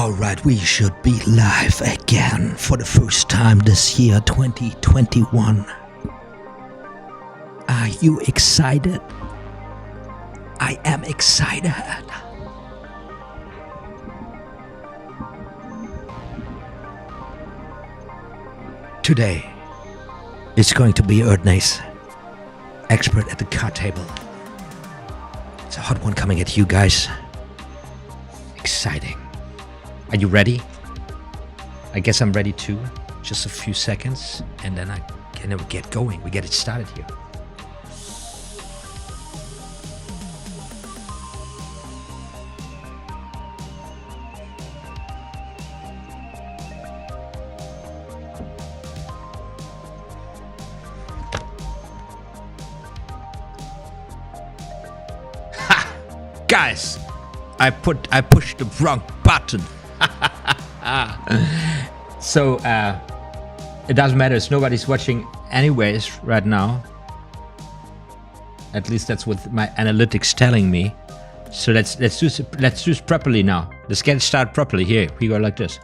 Alright, we should be live again for the first time this year, 2021. Are you excited? I am excited. Today, it's going to be Erdnase, expert at the card table. It's a hot one coming at you guys. Exciting. Are you ready? I guess I'm ready too. Just a few seconds and then we get going. We get it started here. Ha! Guys, I pushed the wrong button. So it doesn't matter, nobody's watching anyways right now. At least that's what my analytics telling me. So let's do it properly now. Let's get it started properly. Here we go like this.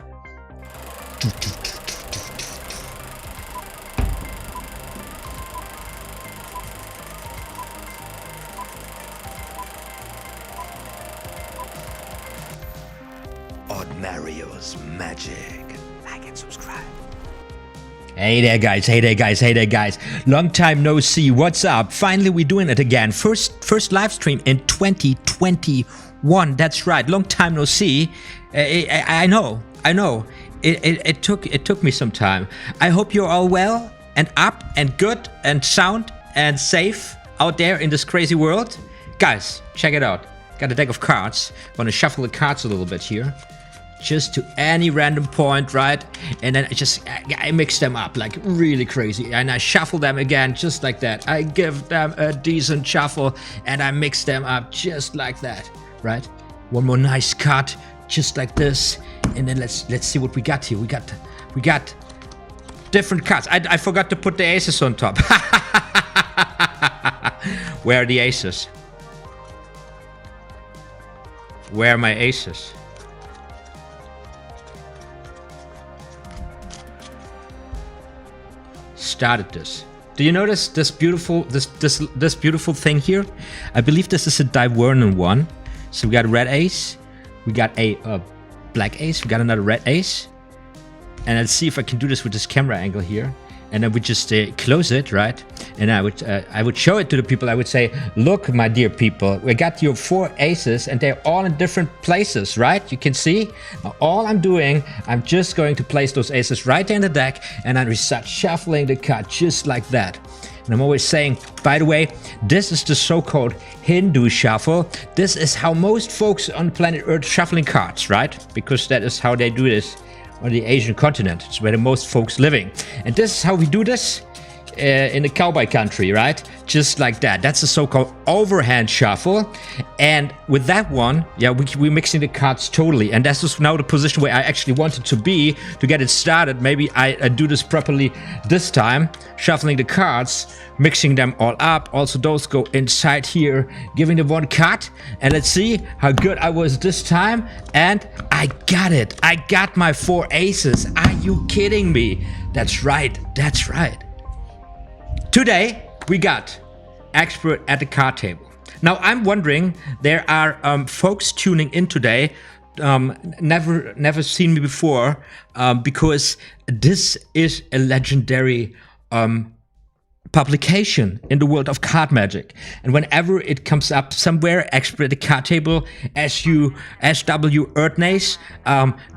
OTHMARiUS Magic. Like and subscribe. Hey there guys, hey there guys, hey there guys. Long time no see, what's up? Finally we're doing it again. First live stream in 2021. That's right, long time no see. I know. It took me some time. I hope you're all well and up and good and sound and safe out there in this crazy world. Guys, check it out. Got a deck of cards. Want to shuffle the cards a little bit here. Just to any random point, right? And then I mix them up like really crazy. And I shuffle them again just like that. I give them a decent shuffle and I mix them up just like that, right? One more nice cut, just like this. And then let's see what we got here. We got different cards. I forgot to put the aces on top. Where are the aces? Where are my aces? Started this. Do you notice this beautiful beautiful thing here? I believe this is a Dai Vernon one. So we got a red ace, we got a black ace, we got another red ace, and let's see if I can do this with this camera angle here. And then we just close it, right? And I would show it to the people. I would say, look, my dear people, we got your 4 aces and they're all in different places, right? You can see all I'm doing, I'm just going to place those aces right there in the deck and then we start shuffling the card just like that. And I'm always saying, by the way, this is the so-called Hindu shuffle. This is how most folks on planet Earth shuffling cards, right? Because that is how they do this on the Asian continent. It's where the most folks living. And this is how we do this in the cowboy country, right? Just like that. That's a so-called overhand shuffle. And with that one, yeah, we're mixing the cards totally. And this is now the position where I actually wanted to be to get it started. Maybe I do this properly this time. Shuffling the cards, mixing them all up. Also those go inside here, giving them one cut. And let's see how good I was this time. And I got it. I got my 4 aces. Are you kidding me? That's right. That's right. Today, we got expert at the card table. Now, I'm wondering, there are folks tuning in today, never seen me before, because this is a legendary publication in the world of card magic. And whenever it comes up somewhere, expert at the card table, SW Erdnase,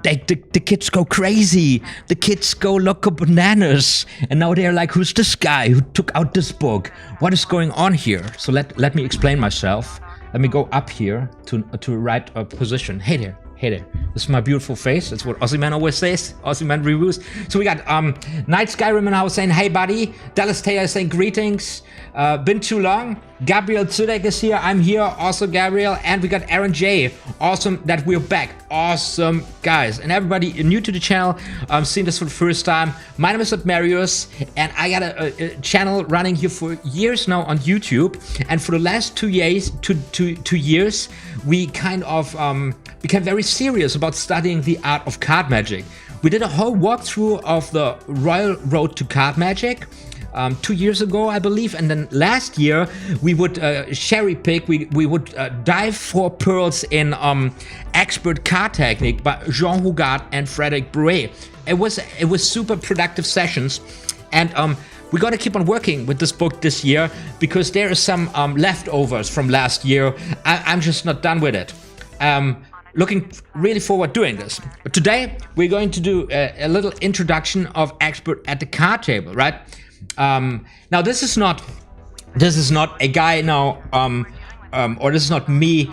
the kids go crazy. The kids go loco bananas. And now they're like, who's this guy who took out this book? What is going on here? So let me explain myself. Let me go up here to the right position. Hey there. Hey there, this is my beautiful face. That's what Aussie Man always says. Aussie Man reviews. So we got Night Skyrim and I was saying, hey buddy. Dallas Taylor saying greetings. Been too long. Gabriel Zudek is here. I'm here. Also Gabriel. And we got Aaron J. Awesome that we're back. Awesome guys. And everybody new to the channel, seeing this for the first time. My name is OTHMARiUS, and I got a channel running here for years now on YouTube. And for the last 2 years, we kind of became very serious about studying the art of card magic. We did a whole walkthrough of the Royal Road to Card Magic 2 years ago, I believe, and then last year we would cherry pick, we would dive for pearls in ExPERT card technique by Jean Hougart and Frederick Brouet. It was super productive sessions, and we're gonna keep on working with this book this year because there are some leftovers from last year. I'm just not done with it. Looking really forward doing this. But today we're going to do a little introduction of ExPERT at the card table, right? Now this is not a guy now, or this is not me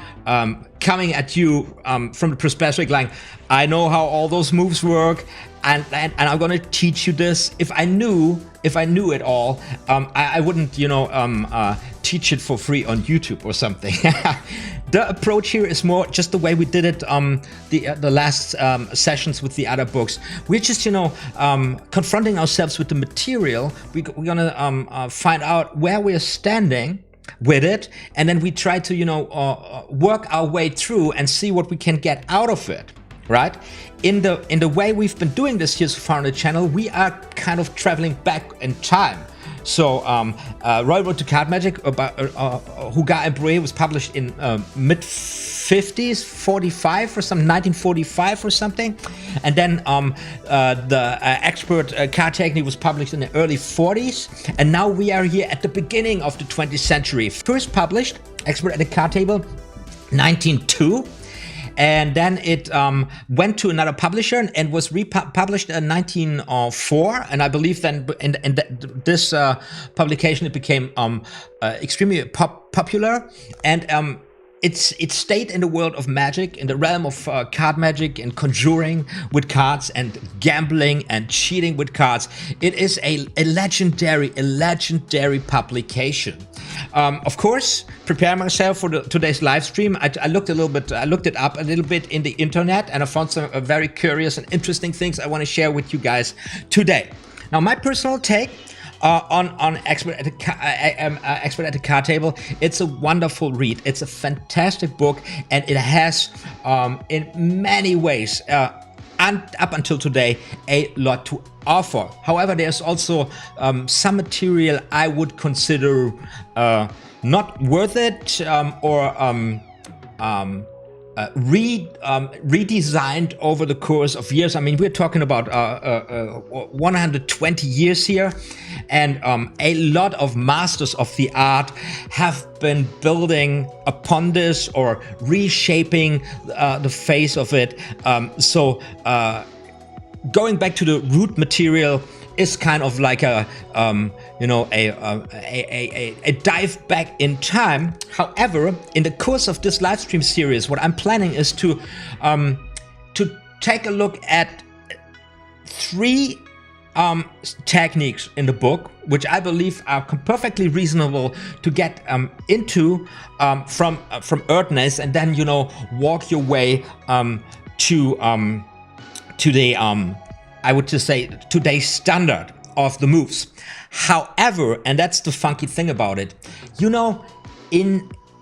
coming at you from the perspective like I know how all those moves work, and I'm gonna teach you this. If I knew it all, I wouldn't, you know, teach it for free on YouTube or something. The approach here is more just the way we did it the last sessions with the other books. We're just, you know, confronting ourselves with the material. We're gonna find out where we're standing with it, and then we try to, you know, work our way through and see what we can get out of it. Right? In the way we've been doing this here so far on the channel, we are kind of traveling back in time. So Royal Road to Card Magic by Hougart and Brouet was published in mid-50s, 45 or something, 1945 or something. And then the ExPERT card technique was published in the early 40s. And now we are here at the beginning of the 20th century. First published, ExPERT at the card table, 1902. And then it went to another publisher and was republished in 1904. And I believe then in this publication it became extremely popular. And it stayed in the world of magic, in the realm of card magic and conjuring with cards and gambling and cheating with cards. It is a legendary publication. Of course, prepare myself for today's live stream. I looked it up a little bit in the internet, and I found some very curious and interesting things I want to share with you guys today. Now, my personal take on ExPERT at the card table. It's a wonderful read. It's a fantastic book, and it has, in many ways, and up until today, a lot to offer. However, there's also some material I would consider not worth it, or redesigned over the course of years. I mean, we're talking about 120 years here, and a lot of masters of the art have been building upon this or reshaping the face of it. So going back to the root material is kind of like a you know, a dive back in time. However, in the course of this live stream series, what I'm planning is to take a look at 3 techniques in the book, which I believe are perfectly reasonable to get into from Erdnase, and then, you know, walk your way to the I would just say today's standard of the moves. However, and that's the funky thing about it, you know,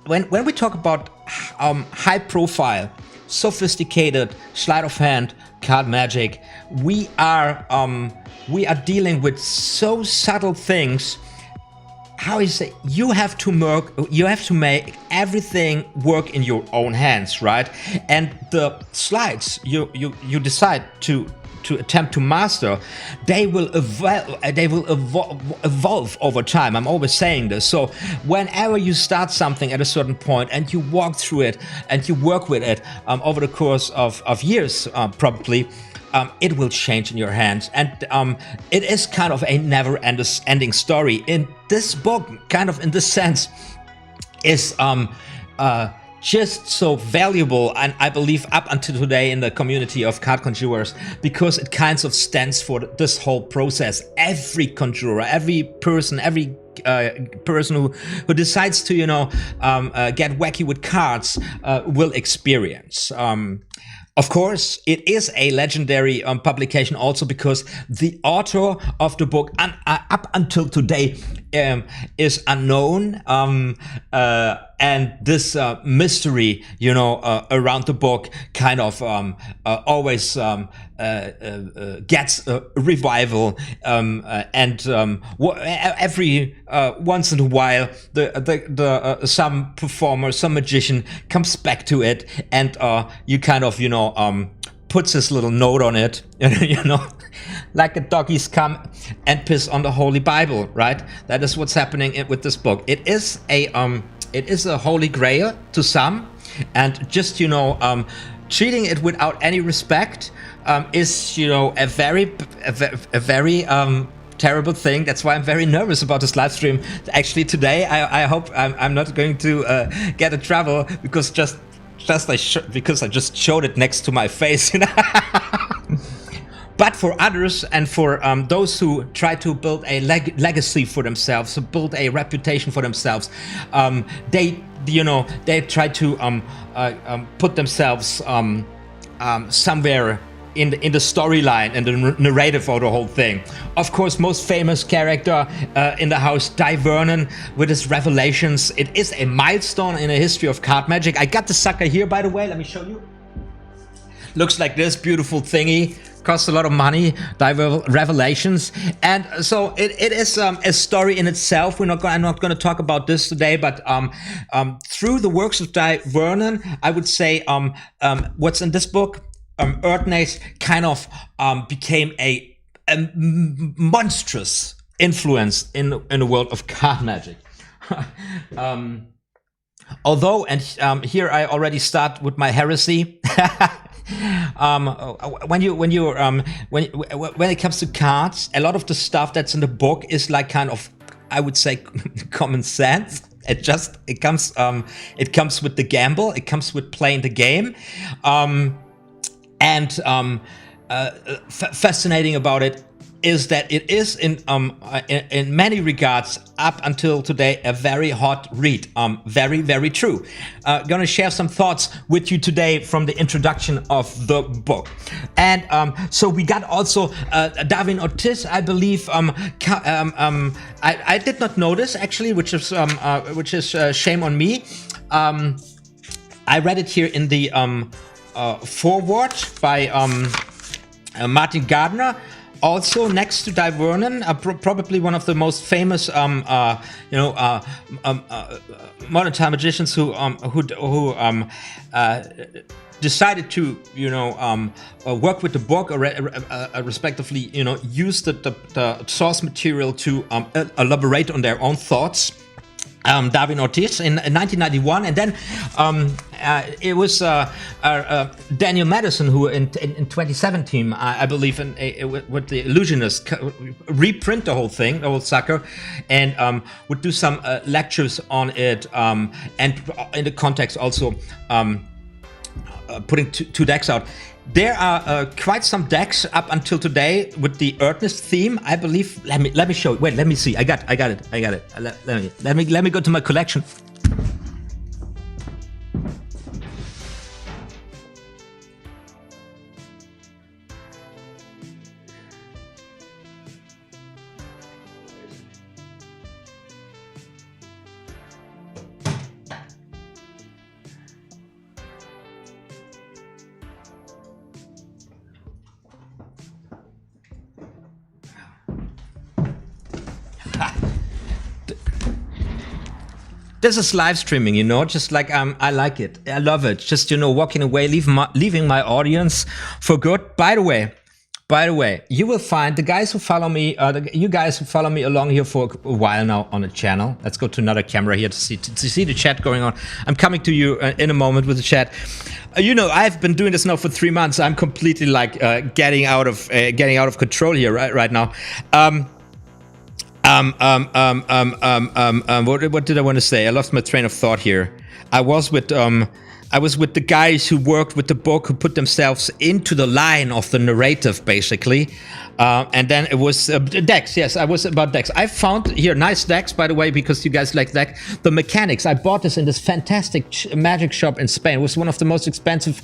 when we talk about high profile, sophisticated sleight of hand card magic, we are dealing with so subtle things. How is it? You have to make everything work in your own hands, right? And the sleights you decide to attempt to master, they will evolve over time. I'm always saying this. So whenever you start something at a certain point and you walk through it and you work with it over the course of years, probably, it will change in your hands. And it is kind of a never-ending story. In this book, kind of in this sense, is just so valuable, and I believe up until today in the community of card conjurers, because it kind of stands for this whole process. Every conjurer, every person, every person who decides to, you know, get wacky with cards will experience. Of course, it is a legendary publication also because the author of the book up until today is unknown, and this mystery, you know, around the book kind of always gets a revival, and every once in a while some performer, some magician comes back to it, and you kind of, you know, puts his little note on it, you know, like a doggies come and piss on the Holy Bible, right? That is what's happening with this book. It is a holy grail to some, and just, you know, treating it without any respect is, you know, a very terrible thing. That's why I'm very nervous about this live stream. Actually, today I hope I'm not going to get in trouble because because I just showed it next to my face, you know. But for others, and for those who try to build a legacy for themselves, to build a reputation for themselves, they try to put themselves somewhere in the storyline and the narrative of the whole thing. Of course, most famous character in the house, Dai Vernon, with his revelations. It is a milestone in the history of card magic. I got the sucker here, by the way. Let me show you. Looks like this beautiful thingy. Costs a lot of money. Dai Revelations, and so it is a story in itself. I'm not going to talk about this today, but through the works of Dai Vernon, I would say what's in this book, Erdnase kind of became a monstrous influence in the world of card magic. Although, and here I already start with my heresy. When it comes to cards, a lot of the stuff that's in the book is like kind of, I would say, common sense. It comes with the gamble. It comes with playing the game. Fascinating about it is that it is in many regards up until today a very hot read. Very true. Gonna share some thoughts with you today from the introduction of the book. And so we got also Dai Ortiz, I believe. I did not notice actually, which is shame on me. I read it here in the foreword by Martin Gardner. Also, next to Dai Vernon, probably one of the most famous, modern time magicians who decided to, work with the book, or respectively, use the source material to elaborate on their own thoughts. Dai Ortiz in 1991, and then it was Daniel Madison who in 2017, I believe, with the Illusionist, reprint the whole thing, the whole sucker, and would do some lectures on it, and in the context also putting two decks out. There are quite some decks up until today with the Erdnase theme, I believe. Let me show you. Wait, let me see. I got it. Let me go to my collection. This is live streaming, just like I like it. I love it. Just, walking away, leaving my audience for good. By the way, you will find the guys who follow me, you guys who follow me along here for a while now on the channel. Let's go to another camera here to see the chat going on. I'm coming to you in a moment with the chat. I've been doing this now for 3 months. I'm completely like getting out of control here right now. What did I want to say? I lost my train of thought here. I was with I was with the guys who worked with the book, who put themselves into the line of the narrative, basically. And then it was decks. Yes, I was about decks. I found here nice decks, by the way, because you guys like deck. The mechanics. I bought this in this fantastic magic shop in Spain. It was one of the most expensive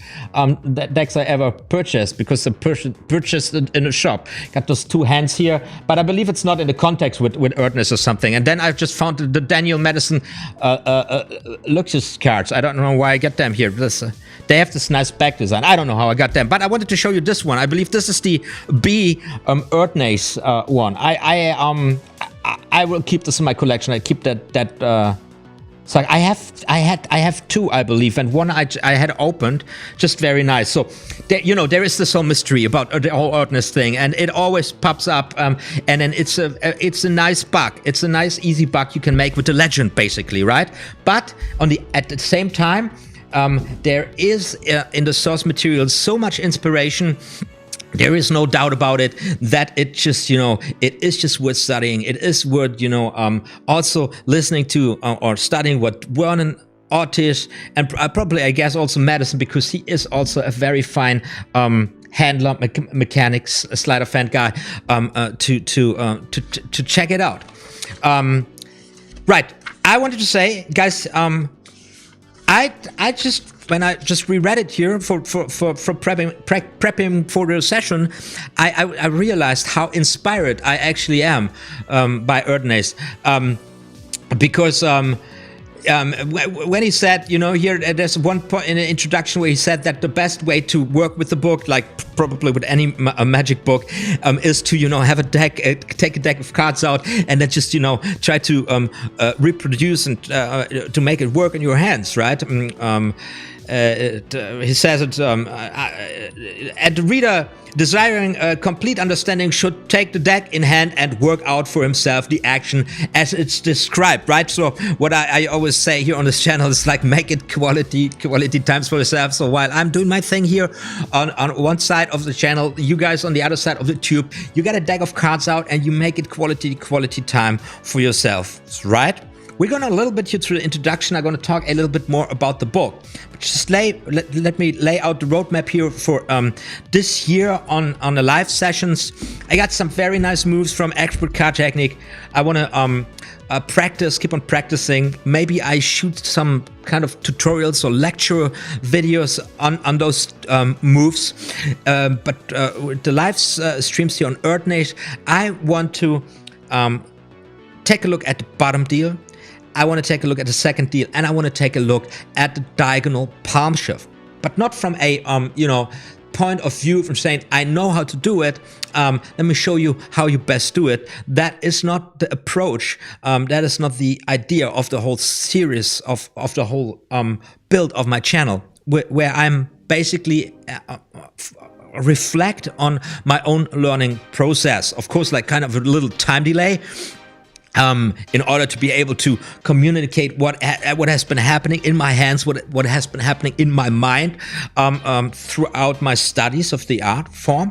decks I ever purchased, because I purchased it in a shop. Got those two hands here, but I believe it's not in the context with Erdnase or something. And then I've just found the Daniel Madison Luxus cards. I don't know why I get them here. They have this nice back design. I don't know how I got them, but I wanted to show you this one. I believe this is the B Erdnase one. I will keep this in my collection. I keep that. So I have two, I believe, and one I had opened, just very nice. So there, you know, there is this whole mystery about the whole Erdnase thing, and it always pops up. And then it's a nice bug. It's a nice, easy bug you can make with the legend, basically, right? But at the same time, there is in the source material so much inspiration. There is no doubt about it that it just, you know, it is just worth studying. It is worth, you know, also listening to or studying what Vernon, Otis, and probably, I guess, also Madison, because he is also a very fine handler, mechanics, sleight of hand guy, to check it out. Right. I wanted to say, guys, when I just reread it here for prepping for the session, I realized how inspired I actually am by Erdnase, because when he said, you know, here there's one point in the introduction where he said that the best way to work with the book, like probably with any magic book, is to, you know, have a deck, take a deck of cards out, and then just, you know, try to reproduce and to make it work in your hands, right? He says it, and the reader desiring a complete understanding should take the deck in hand and work out for himself the action as it's described, right? So what I always say here on this channel is like, make it quality times for yourself. So while I'm doing my thing here on one side of the channel, you guys on the other side of the tube, you get a deck of cards out and you make it quality time for yourself, right? We're going to a little bit here through the introduction. I'm going to talk a little bit more about the book. But just let me lay out the roadmap here for this year on the live sessions. I got some very nice moves from ExPERT card technique. I want to practice, keep on practicing. Maybe I shoot some kind of tutorials or lecture videos on those moves. But with the live streams here on Erdnase, I want to take a look at the bottom deal. I want to take a look at the second deal, and I want to take a look at the diagonal palm shift, but not from a you know, point of view from saying I know how to do it. Let me show you how you best do it. That is not the approach. That is not the idea of the whole series of the whole build of my channel, where I'm basically reflect on my own learning process. Of course, like kind of a little time delay. In order to be able to communicate what has been happening in my hands, what has been happening in my mind throughout my studies of the art form.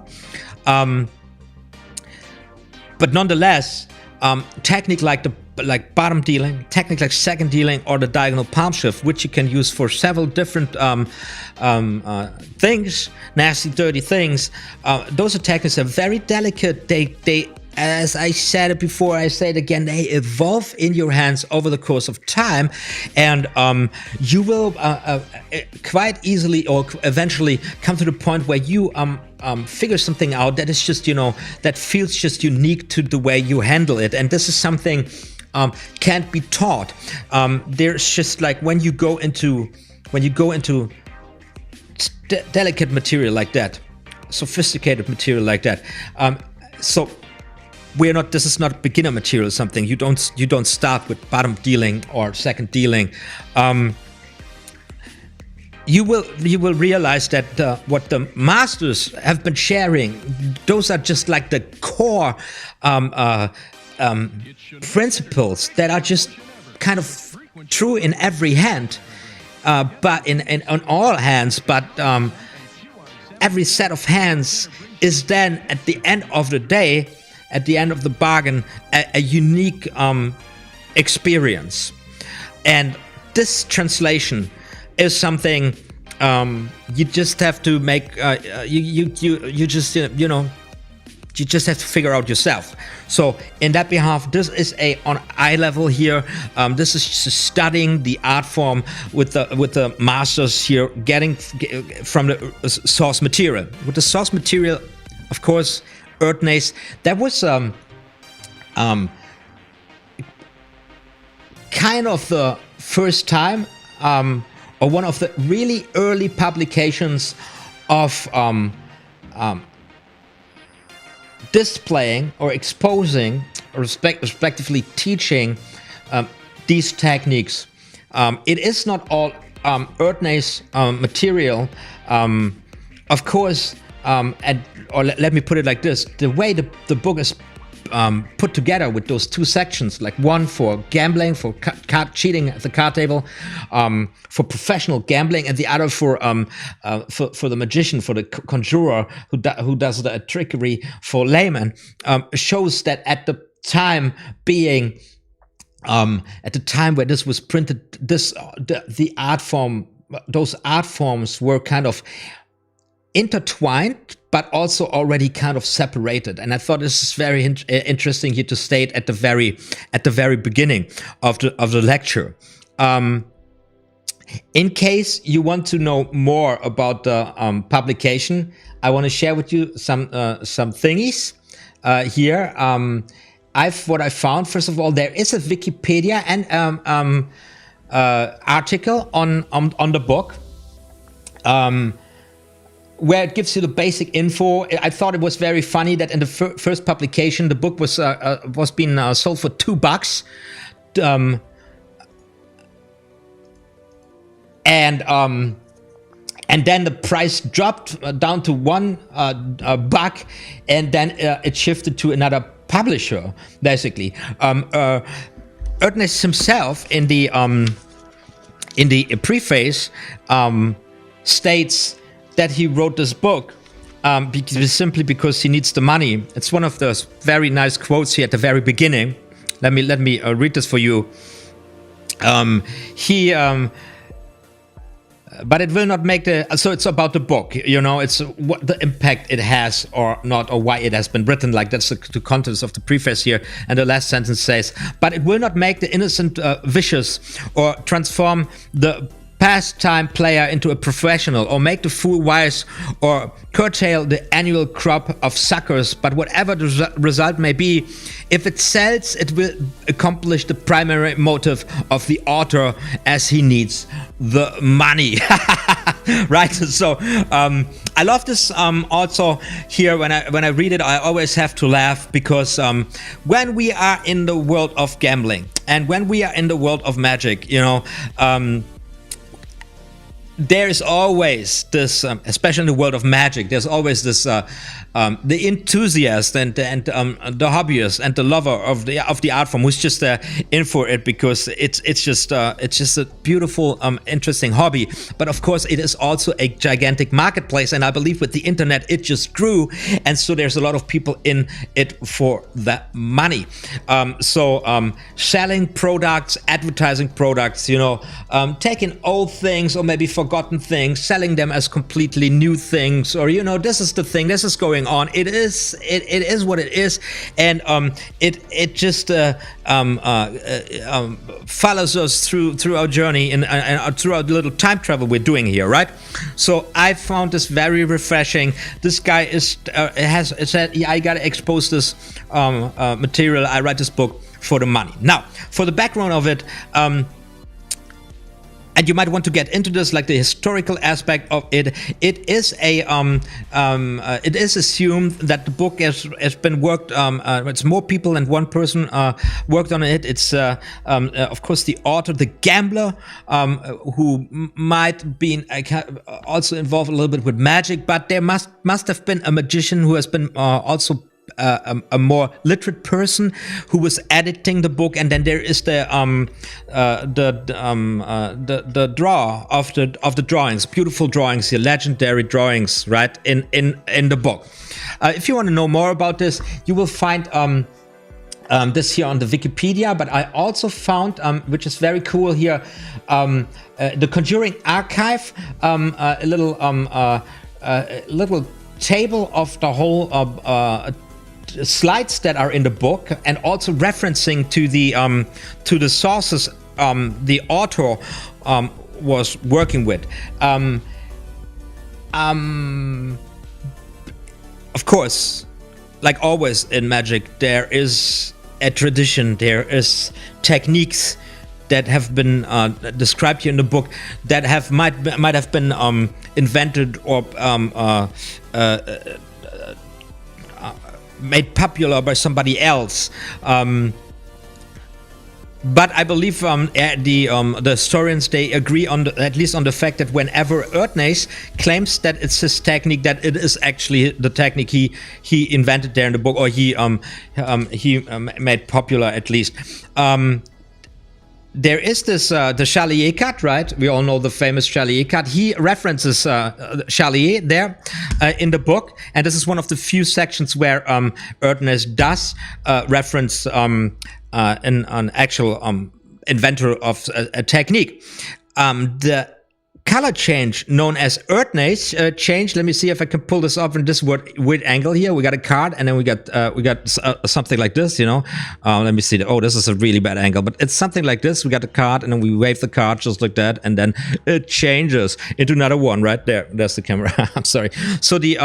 But nonetheless, technique like bottom dealing, technique like second dealing, or the diagonal palm shift, which you can use for several different things, nasty, dirty things. Those are techniques that are very delicate. They as I said it before, I say it again, they evolve in your hands over the course of time, and you will quite easily or eventually come to the point where you figure something out that is just, you know, that feels just unique to the way you handle it. And this is something can't be taught. There's just like when you go into delicate material like that, sophisticated material like that. So this is not beginner material or something. You don't start with bottom dealing or second dealing. You will realize that what the masters have been sharing, those are just like the core principles that are just kind of true in every hand, but on all hands. But every set of hands is then at the end of the day, at the end of the bargain, a unique experience. And this translation is something You just have to make you just you know, you just have to figure out yourself. So in that behalf, this is on eye level here. This is studying the art form with the masters here, getting from the source material. With the source material, of course, Erdnase. That was kind of the first time, or one of the really early publications of displaying or exposing, or respectively teaching these techniques. It is not all Erdnase material, of course, or let me put it like this: the way the book is put together with those two sections, like one for gambling, for card cheating at the card table, for professional gambling, and the other for the magician, for the conjurer who does the trickery for laymen, shows that at the time being, at the time where this was printed, the art form, those art forms were kind of intertwined, but also already kind of separated. And I thought this is very interesting here to state at the very beginning of the lecture. In case you want to know more about the publication, I want to share with you some thingies here. What I found, first of all, there is a Wikipedia and article on the book, where it gives you the basic info. I thought it was very funny that in the first publication, the book was being sold for $2, and then the price dropped down to $1, and then it shifted to another publisher, basically. Erdnase himself in the preface states that he wrote this book simply because he needs the money. It's one of those very nice quotes here at the very beginning. Let me read this for you. But it will not make so it's about the book, you know, it's what the impact it has or not, or why it has been written. Like, that's the contents of the preface here. And the last sentence says, but it will not make the innocent vicious, or transform the pastime player into a professional, or make the fool wise, or curtail the annual crop of suckers. But whatever the result may be, if it sells, it will accomplish the primary motive of the author, as he needs the money. Right? So I love this. Also here, when I read it, I always have to laugh, because when we are in the world of gambling, and when we are in the world of magic, you know, there is always this, especially in the world of magic, there's always this, the enthusiast and the hobbyist and the lover of the art form, who's just in for it because it's just a beautiful, interesting hobby. But of course, it is also a gigantic marketplace, and I believe with the internet it just grew, and so there's a lot of people in it for the money. Selling products, advertising products, you know, taking old things or maybe forgotten things, selling them as completely new things, or, you know, this is the thing, this is going on. It is what it is, and it just follows us through our journey and through our little time travel we're doing here, right? So I found this very refreshing. This guy has said, I gotta expose this material. I write this book for the money. Now, for the background of it, and you might want to get into this, like the historical aspect of it. It is it is assumed that the book has been worked. It's more people than one person worked on it. It's of course the author, the gambler, who might be also involved a little bit with magic, but there must have been a magician who has been also a more literate person who was editing the book. And then there is the draw of the drawings, beautiful drawings here, legendary drawings, right, in the book. If you want to know more about this, you will find this here on the Wikipedia, but I also found, which is very cool here, the Conjuring archive, a little table of the whole slides that are in the book, and also referencing to the sources the author was working with. Of course, like always in magic, there is a tradition, there is techniques that have been described here in the book that might have been invented or made popular by somebody else. But I believe the historians, they agree on at least on the fact that whenever Erdnase claims that it's his technique, that it is actually the technique he invented there in the book, or he made popular at least. There is this the Chalier CArD, right? We all know the famous Chalier CArD. He references Chalier there in the book, and this is one of the few sections where Erdnase does reference an actual inventor of a technique. The color change known as Erdnase change. Let me see if I can pull this up in this weird angle here. We got a card, and then we got something like this, you know. Let me see. Oh, this is a really bad angle, but it's something like this. We got a card, and then we wave the card just like that, and then it changes into another one right there. There's the camera. I'm sorry. So the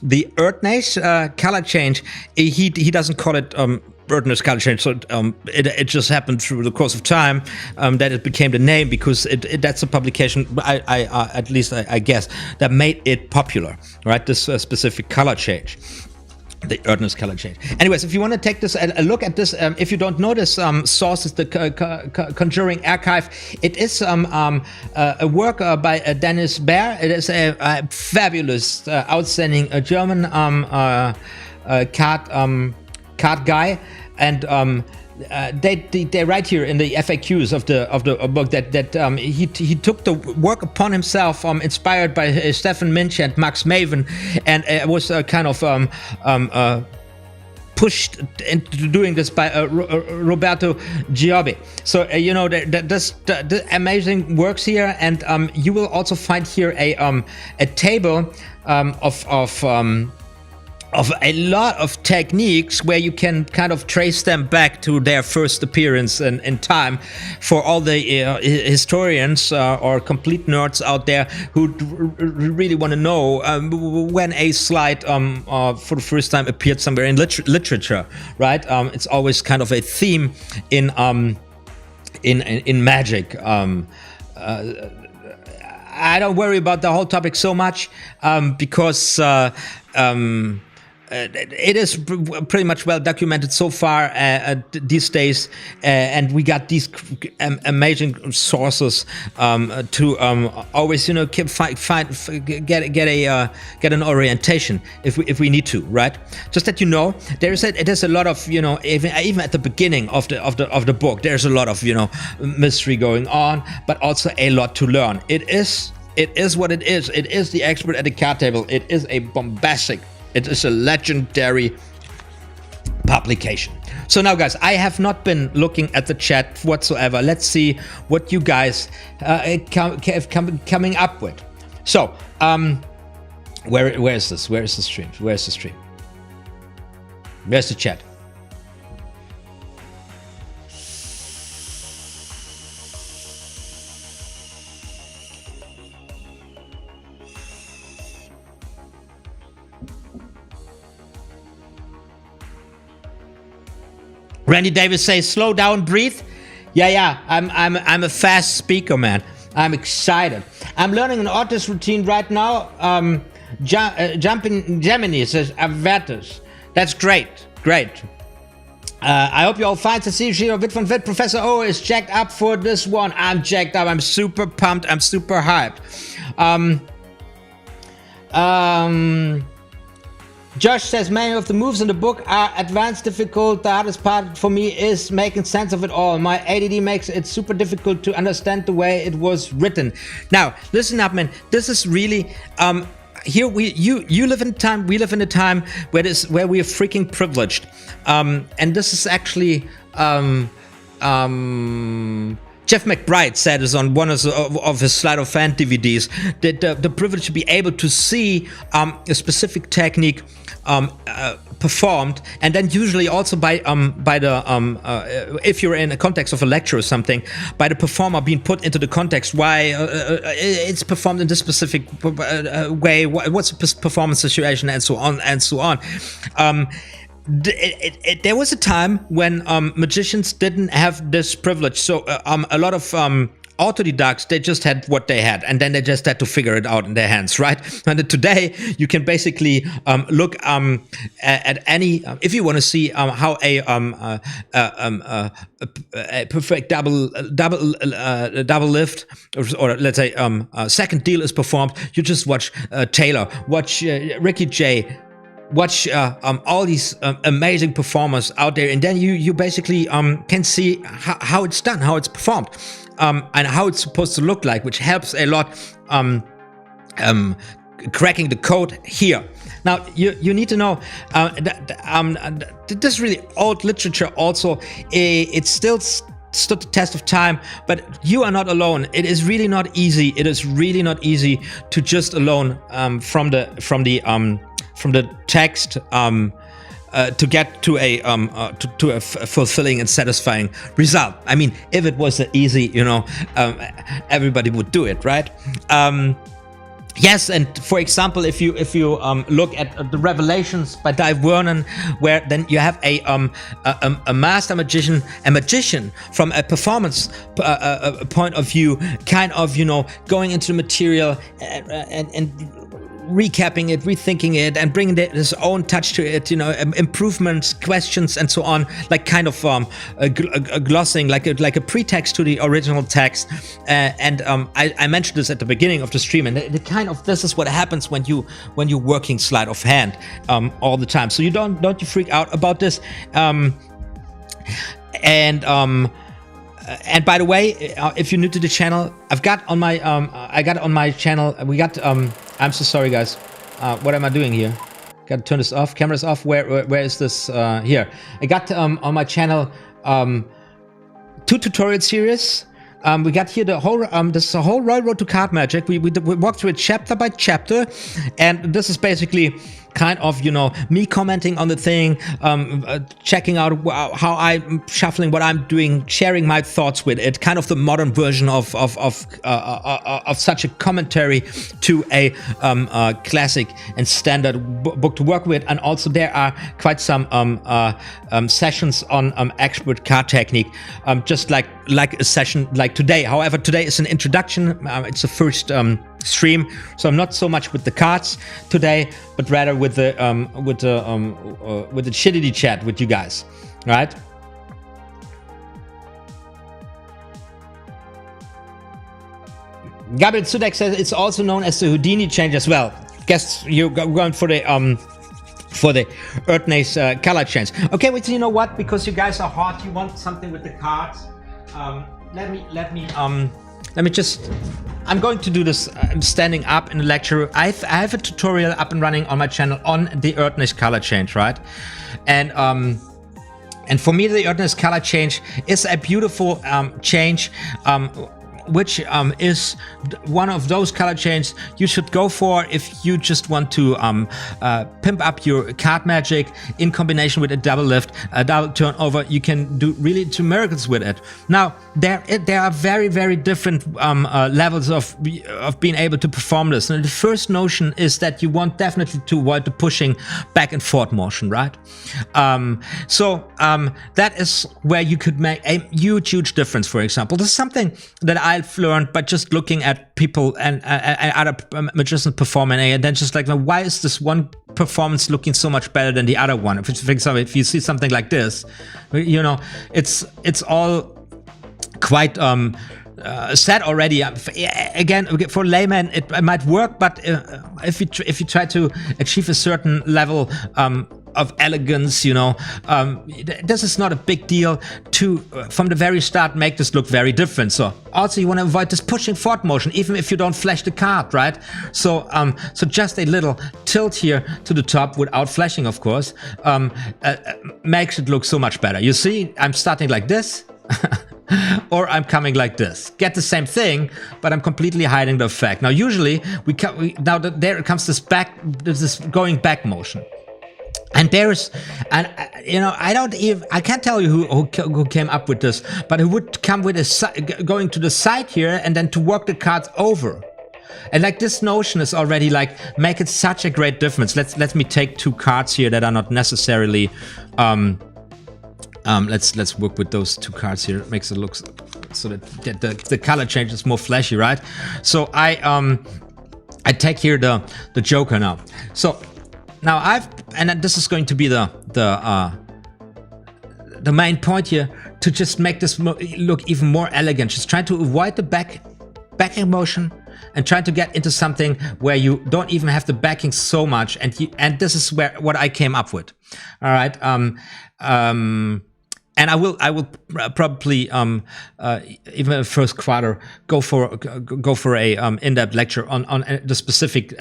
Erdnase color change, he doesn't call it Erdnase color change, so it just happened through the course of time that it became the name, because that's a publication, at least I guess, that made it popular, right? This specific color change, the Erdnase color change. Anyways, if you want to take this a look at this, if you don't know this source, is the Conjuring archive. It is a work by Dennis Baer. It is a fabulous, outstanding German CArD guy, and they write here in the FAQs of the book that he took the work upon himself, inspired by Stefan Minch and Max Maven, and it was kind of pushed into doing this by Roberto Giobbi. So you know, the amazing works here, and you will also find here a table of a lot of techniques where you can kind of trace them back to their first appearance in time, for all the historians or complete nerds out there who really want to know when a sleight for the first time appeared somewhere in literature, right? It's always kind of a theme in magic. I don't worry about the whole topic so much because it is pretty much well documented so far these days, and we got these amazing sources to always, you know, get an orientation if we need to, right? Just that you know, there's a lot of, you know, even at the beginning of the book, there's a lot of, you know, mystery going on, but also a lot to learn. It is what it is. It is the expert at the card table. It is a bombastic. It is a legendary publication. So now, guys, I have not been looking at the chat whatsoever. Let's see what you guys coming up with. So, where is this? Where is the stream? Where's the stream? Where's the chat? Randy Davis says, "Slow down, breathe." Yeah. I'm a fast speaker, man. I'm excited. I'm learning an artist routine right now. Jumping Gemini says, "Avertus." That's great. I hope you all find the Shiro Witt von Witt. Professor O is jacked up for this one. I'm jacked up. I'm super pumped. I'm super hyped. Josh says, many of the moves in the book are advanced, difficult. The hardest part for me is making sense of it all. My ADD makes it super difficult to understand the way it was written. Now, listen up, man. This is really, here you live in a time, we live in a time where we are freaking privileged, and this is actually Jeff McBride said this on one of his sleight of hand DVDs, that the privilege to be able to see a specific technique performed, and then usually also by the if you're in a context of a lecture or something, by the performer being put into the context why it's performed in this specific way, what's the performance situation, and so on and so on. There was a time when magicians didn't have this privilege, so a lot of autodidacts, they just had what they had, and then they just had to figure it out in their hands, right? And today you can basically look at any, if you want to see how a perfect double lift, or let's say second deal is performed, you just watch Taylor, watch Ricky Jay, watch all these amazing performers out there, and then you basically can see how it's done, how it's performed, and how it's supposed to look like, which helps a lot cracking the code here. Now you need to know this really old literature also, it still stood the test of time, but you are not alone. It is really not easy. It is really not easy to just alone from the text to get to a fulfilling and satisfying result. I mean, if it was easy, everybody would do it, right? Yes, and for example, if you look at the Revelations by Dai Vernon, where then you have a master magician, a magician from a performance point of view, kind of going into the material and recapping it, rethinking it, and bringing his own touch to it, improvements, questions, and so on, like kind of a glossing, like a pretext to the original text. I mentioned this at the beginning of the stream, and this is what happens when you're working sleight of hand all the time. So you don't you freak out about this. And by the way, if you're new to the channel, I've got on my channel, we got I'm so sorry guys, what am I doing here? Gotta turn this off, camera's off. Where is this? Here I got on my channel 2 tutorial series. We got here the whole this is a whole road to card magic. We walked through it chapter by chapter, and this is basically kind of me commenting on the thing, checking out how I'm shuffling, what I'm doing, sharing my thoughts with it, kind of the modern version of such a commentary to a classic and standard book to work with. And also there are quite some sessions on ExPERT card technique, just like a session like today. However, today is an introduction. It's the first stream, so I'm not so much with the cards today, but rather with the shitty chat with you guys, right? Gabriel Sudek says it's also known as the Houdini change as well. Guess you're going for the Erdnase color change. Okay, wait, you know what? Because you guys are hot, you want something with the cards. Let me just. I'm going to do this standing up in the lecture. I have a tutorial up and running on my channel on the Erdnase color change, right? And for me, the Erdnase color change is a beautiful change, which is one of those color changes you should go for if you just want to pimp up your card magic in combination with a double lift, a double turnover. You can do really two miracles with it. Now there are very, very different levels of being able to perform this. And the first notion is that you want definitely to avoid the pushing back and forth motion, right? That is where you could make a huge difference. For example, this is something that I've learned by just looking at people and other magicians performing, and then just like, why is this one performance looking so much better than the other one? For example, if you see something like this, it's all quite said already. Again, for laymen it might work, but if you try to achieve a certain level of elegance, you know. This is not a big deal to, from the very start, make this look very different. So also you want to avoid this pushing forward motion, even if you don't flash the card, right? So so just a little tilt here to the top without flashing, of course, makes it look so much better. You see, I'm starting like this. Or I'm coming like this. Get the same thing, but I'm completely hiding the effect. Now, usually now there comes this going back motion, and you know, I can't tell you who came up with this, but who would come with going to the side here and then to work the cards over. And like this notion is already like making such a great difference. Let me take 2 cards here that are not necessarily. Let's work with those 2 cards here. It makes it look so that the color change is more flashy, right? So I take here the Joker now. So now and this is going to be the main point here, to just make this look even more elegant. Just trying to avoid the backing motion and trying to get into something where you don't even have the backing so much. And this is what I came up with. All right. And I will probably even in the first quarter go for a in-depth lecture on the specific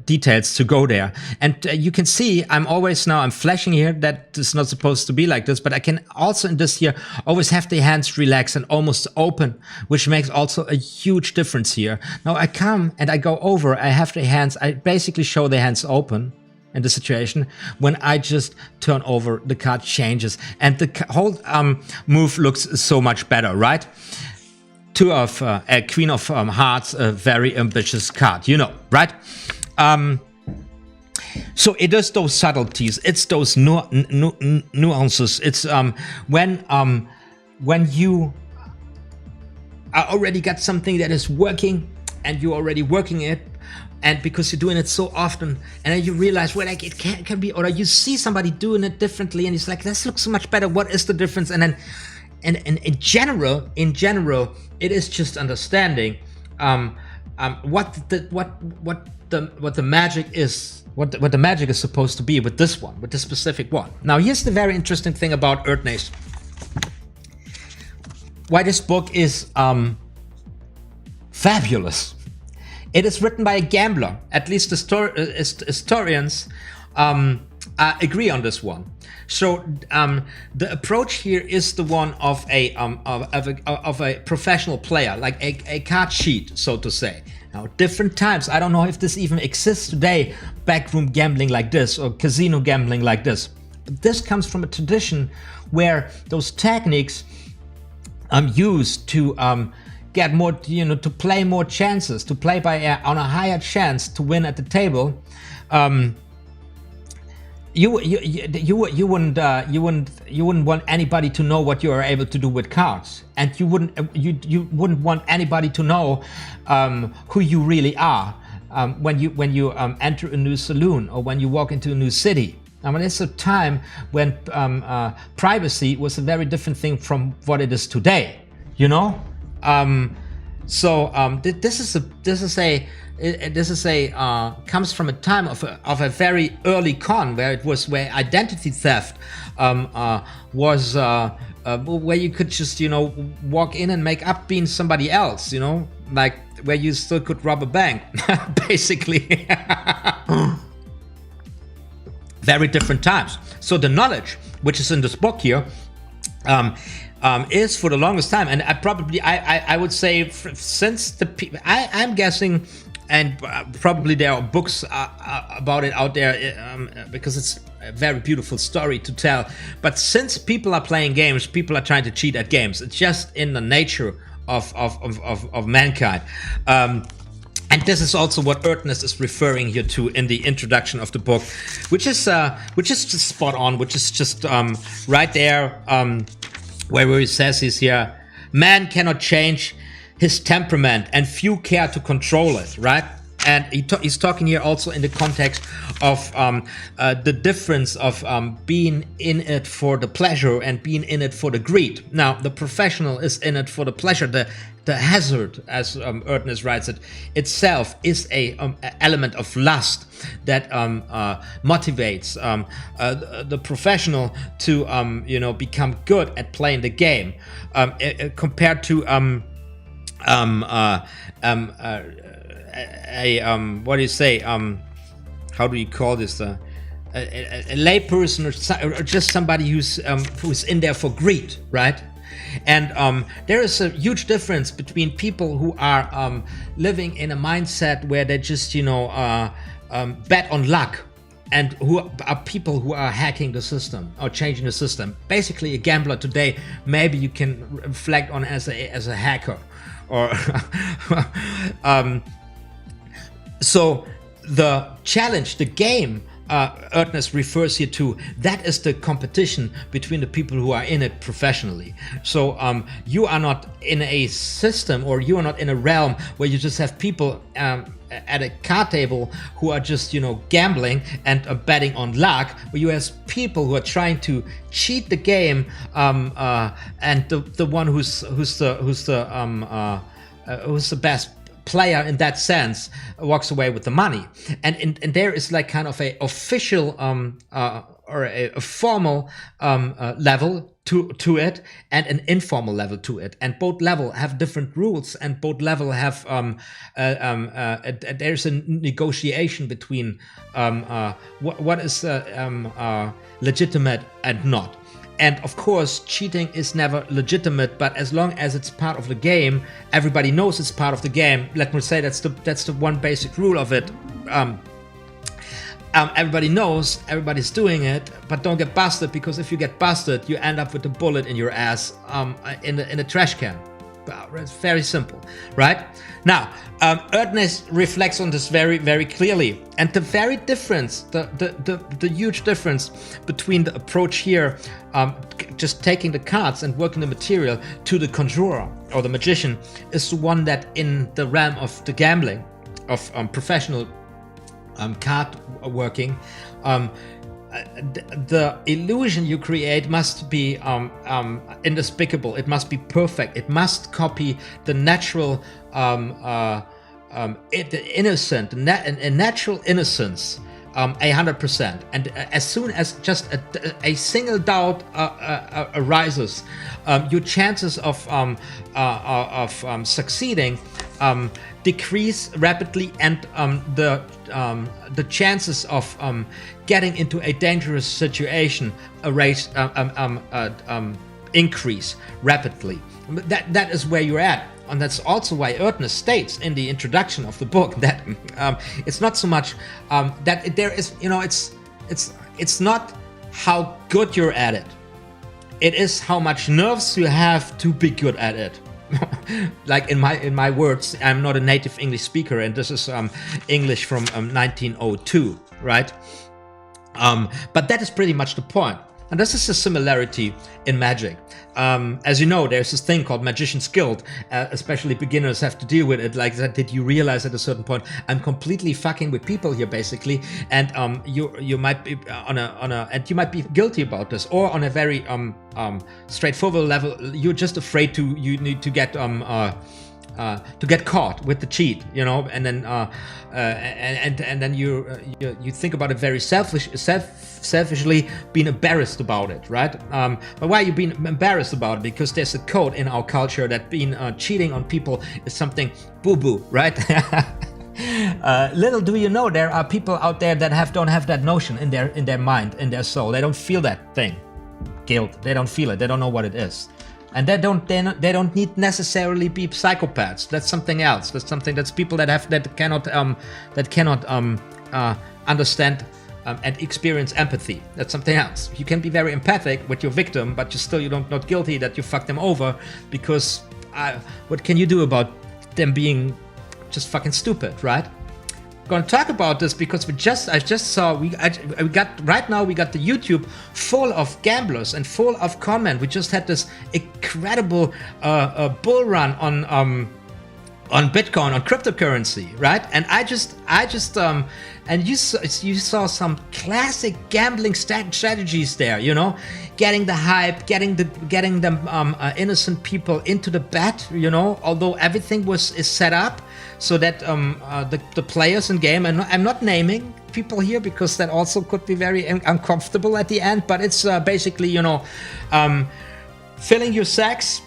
details to go there. And you can see I'm flashing here. That is not supposed to be like this, but I can also in this here always have the hands relaxed and almost open, which makes also a huge difference here. Now I come and I go over. I have the hands. I basically show the hands open. In the situation when I just turn over, the card changes and the whole move looks so much better, right? 2 of a Queen of Hearts, a very ambitious card, you know, right? So it is those subtleties, it's those nuances. It's when you already got something that is working and you're already working it. And because you're doing it so often, and then you realize, well, like it can be, or you see somebody doing it differently, and it's like, this looks so much better. What is the difference? And then, and in general, it is just understanding what the magic is, what the magic is supposed to be with this one, with this specific one. Now, here's the very interesting thing about Erdnase. Why this book is fabulous. It is written by a gambler. At least historians agree on this one. So the approach here is the one of a professional player, like a card cheat, so to say. Now, different times. I don't know if this even exists today. Backroom gambling like this or casino gambling like this. But this comes from a tradition where those techniques used to get more, you know, to play more chances, to play on a higher chance to win at the table. You wouldn't want anybody to know what you are able to do with cards, and you wouldn't want anybody to know who you really are when you enter a new saloon or when you walk into a new city. I mean, it's a time when privacy was a very different thing from what it is today, you know. This is a comes from a time of a very early con where identity theft was where you could just, you know, walk in and make up being somebody else, you know, like where you still could rob a bank, basically. Very different times. So the knowledge which is in this book here is for the longest time, and I would say since I'm guessing, and probably there are books about it out there because it's a very beautiful story to tell. But since people are playing games, people are trying to cheat at games. It's just in the nature of mankind. And this is also what Erdnase is referring here to in the introduction of the book, which is just spot on, which is just right there, where he says he's here, man cannot change his temperament and few care to control it, right? And he's talking here also in the context of the difference of being in it for the pleasure and being in it for the greed. Now, the professional is in it for the pleasure. The the hazard, as Erdnase writes it, itself is a element of lust that motivates the professional to become good at playing the game, compared to what do you say? How do you call this? A layperson or just somebody who's in there for greed, right? And there is a huge difference between people who are living in a mindset where they just bet on luck, and who are people who are hacking the system or changing the system. Basically, a gambler today, maybe you can reflect on as a hacker, or so the challenge, the game Erdnase refers here to, that is the competition between the people who are in it professionally. So you are not in a system, or you are not in a realm where you just have people at a card table who are just gambling and betting on luck, where you have people who are trying to cheat the game, and the one who's the best player in that sense walks away with the money. And there is like kind of a official or a formal level to it, and an informal level to it, and both level have different rules, and both level have there's a negotiation between what is legitimate and not. And of course, cheating is never legitimate, but as long as it's part of the game, everybody knows it's part of the game. Let me say that's the one basic rule of it. Everybody knows, everybody's doing it, but don't get busted, because if you get busted, you end up with a bullet in your ass in a trash can. It's very simple, right? Now, Erdnase reflects on this very, very clearly, and the very difference, the huge difference between the approach here, just taking the cards and working the material, to the conjurer or the magician, is the one that in the realm of the gambling, of professional card working, the illusion you create must be indespicable. It must be perfect. It must copy the natural, the innocent, natural innocence, 100%. And as soon as just a single doubt arises, your chances of succeeding decrease rapidly, and the chances of getting into a dangerous situation increase rapidly. That is where you're at, and that's also why Erdnase states in the introduction of the book that it's not so much that there is, it's not how good you're at it. It is how much nerves you have to be good at it. Like in my words, I'm not a native English speaker, and this is English from 1902, right? But that is pretty much the point. And this is a similarity in magic. As you know, there's this thing called Magician's Guild. Especially beginners have to deal with it. Like that, did you realize at a certain point, I'm completely fucking with people here, basically, and you might be and you might be guilty about this, or on a very straightforward level, you're just afraid you need to get caught with the cheat, and then and then you think about it very selfishly, being embarrassed about it, right? But why are you being embarrassed about it? Because there's a code in our culture that being cheating on people is something boo-boo, right? Little do you know, there are people out there that don't have that notion in their mind, in their soul. They don't feel that thing, guilt. They don't feel it. They don't know what it is. And they don't need necessarily be psychopaths. That's something else. That's people that cannot understand and experience empathy. That's something else. You can be very empathic with your victim, but you're not guilty that you fucked them over, because what can you do about them being just fucking stupid, right? Going to talk about this because I just saw we got the YouTube full of gamblers and full of comment. We just had this incredible bull run on Bitcoin, on cryptocurrency, right? And and you saw some classic gambling strategies there, you know, getting the hype, getting the innocent people into the bet, you know, although everything is set up so that the players in game, and I'm not naming people here because that also could be very uncomfortable at the end, but it's basically, you know, filling your sacks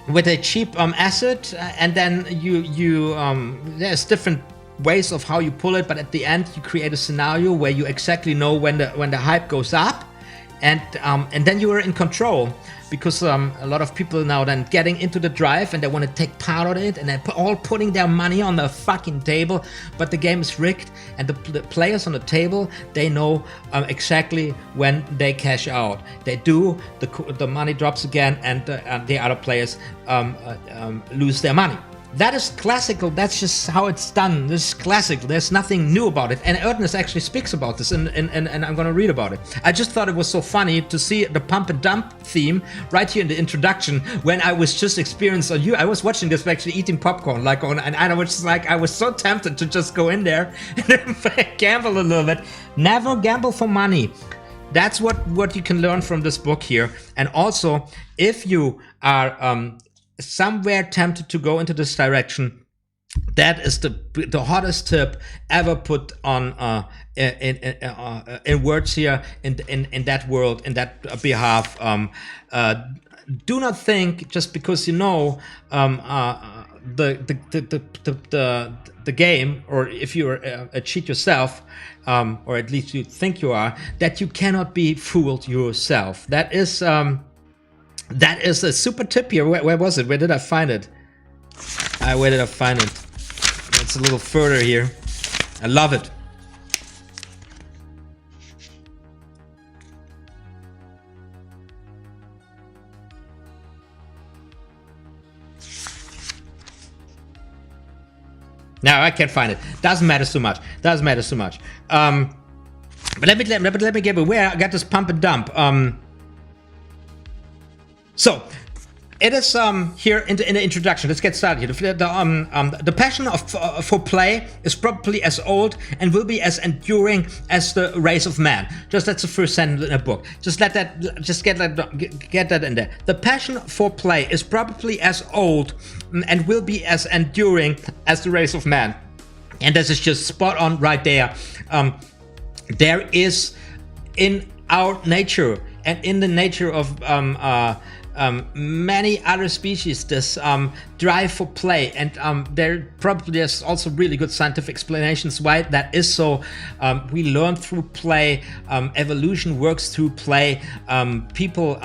with a cheap asset, and then there's different ways of how you pull it, but at the end you create a scenario where you exactly know when the hype goes up, and then you are in control, because a lot of people now then getting into the drive and they want to take part of it, and they're all putting their money on the fucking table, but the game is rigged, and the players on the table, they know exactly when they cash out. They do, the money drops again, and the other players lose their money. That is classical. That's just how it's done. This is classical. There's nothing new about it. And Erdnase actually speaks about this, and I'm going to read about it. I just thought it was so funny to see the pump and dump theme right here in the introduction when I was just experienced on you. I was watching this actually eating popcorn, and I was just like, I was so tempted to just go in there and gamble a little bit. Never gamble for money. That's what you can learn from this book here. And also, if you are somewhere tempted to go into this direction, that is the hottest tip ever put on in words here in that world, in that behalf. Do not think just because you know the game, or if you're a cheat yourself, or at least you think you are, that you cannot be fooled yourself. That is a super tip here. Where was it? Where did I find it? Where did I find it? It's a little further here. I love it. No, I can't find it. Doesn't matter so much. Doesn't matter so much. But let me get where I got this pump and dump. So, it is here in the introduction. Let's get started here. The passion for play is probably as old and will be as enduring as the race of man. Just that's the first sentence in a book. Just get that in there. The passion for play is probably as old and will be as enduring as the race of man. And this is just spot on right there. There is in our nature and in the nature of many other species this drive for play, and there probably is also really good scientific explanations why that is so. We learn through play, evolution works through play, people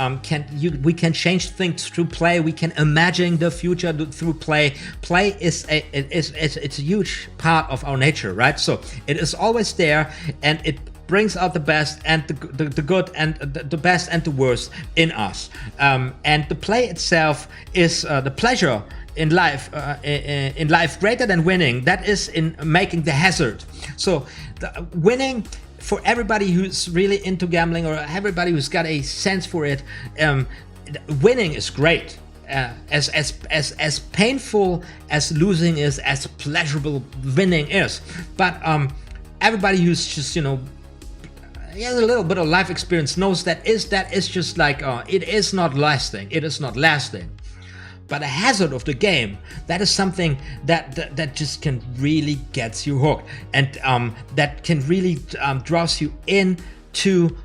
we can change things through play, we can imagine the future through play. Play is it's a huge part of our nature, right? So it is always there, and it brings out the best and the good and the best and the worst in us. And the play itself is the pleasure in life greater than winning. That is in making the hazard. So the winning, for everybody who's really into gambling, or everybody who's got a sense for it, winning is great. As painful as losing is, as pleasurable winning is. But everybody who's just, you know, has a little bit of life experience knows that is just like it is not lasting. It is not lasting. But a hazard of the game, that is something that just can really gets you hooked, and that can really draws you into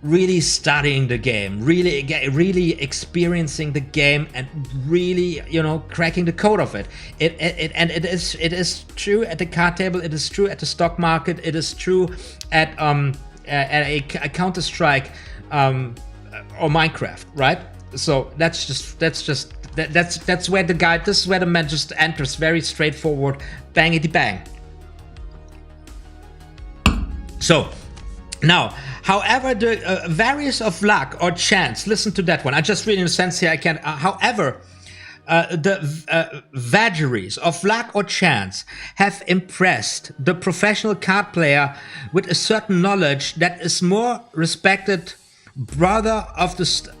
really studying the game, really experiencing the game, and really, you know, cracking the code of it. It is true at the card table. It is true at the stock market. It is true at a Counter-Strike or Minecraft, right? So that's where the guy. This is where the man just enters very straightforward, bangity bang. So. Now, however, the various of luck or chance, listen to that one. I just read in a sense here, I can, however, the vagaries of luck or chance have impressed the professional card player with a certain knowledge that is more respected brother of the...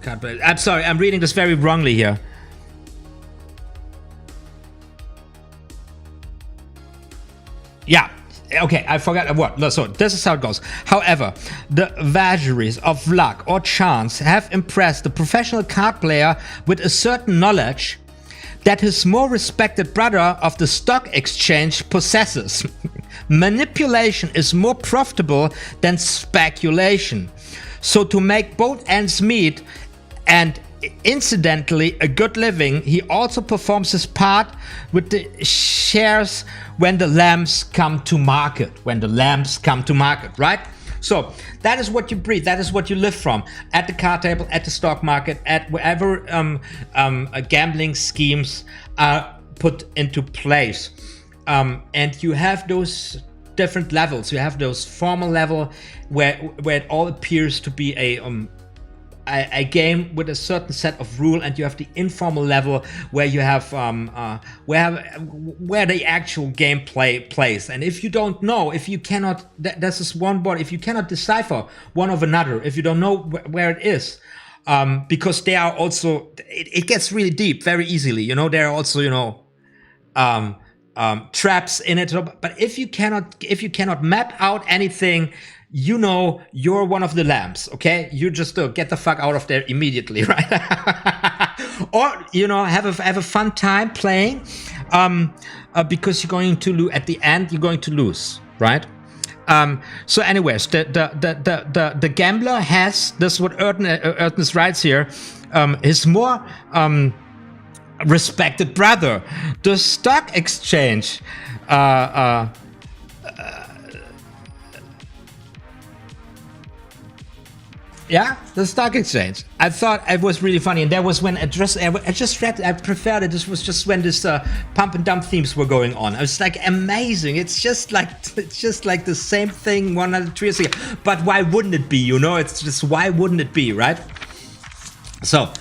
card player. I'm sorry, I'm reading this very wrongly here. Yeah. Okay, I forgot what. So this is how it goes. However, the vagaries of luck or chance have impressed the professional card player with a certain knowledge that his more respected brother of the stock exchange possesses. Manipulation is more profitable than speculation. So to make both ends meet and incidentally a good living, he also performs his part with the shares when the lambs come to market. When the lambs come to market, right? So that is what you breathe. That is what you live from at the card table, at the stock market, at wherever gambling schemes are put into place. And you have those different levels. You have those formal level where it all appears to be a game with a certain set of rule, and you have the informal level where you have where the actual gameplay plays. And if you don't know, if you cannot, this is one board, if you cannot decipher one of another, if you don't know where it is, because they are also, it gets really deep very easily. You know, there are also, you know, traps in it. But if you cannot map out anything, you know, you're one of the lambs, okay? You just get the fuck out of there immediately, right? Or, you know, have a fun time playing, because you're going to lose at the end. You're going to lose, right? So, anyways, the gambler has, this is what Erdnase writes here, his more respected brother, the stock exchange. Yeah, the stock exchange. I thought it was really funny, and that was when I just read. I preferred it. This was just when this pump and dump themes were going on. I was like, amazing. It's just like the same thing 103 years ago. But why wouldn't it be? You know, it's just, why wouldn't it be, right? So,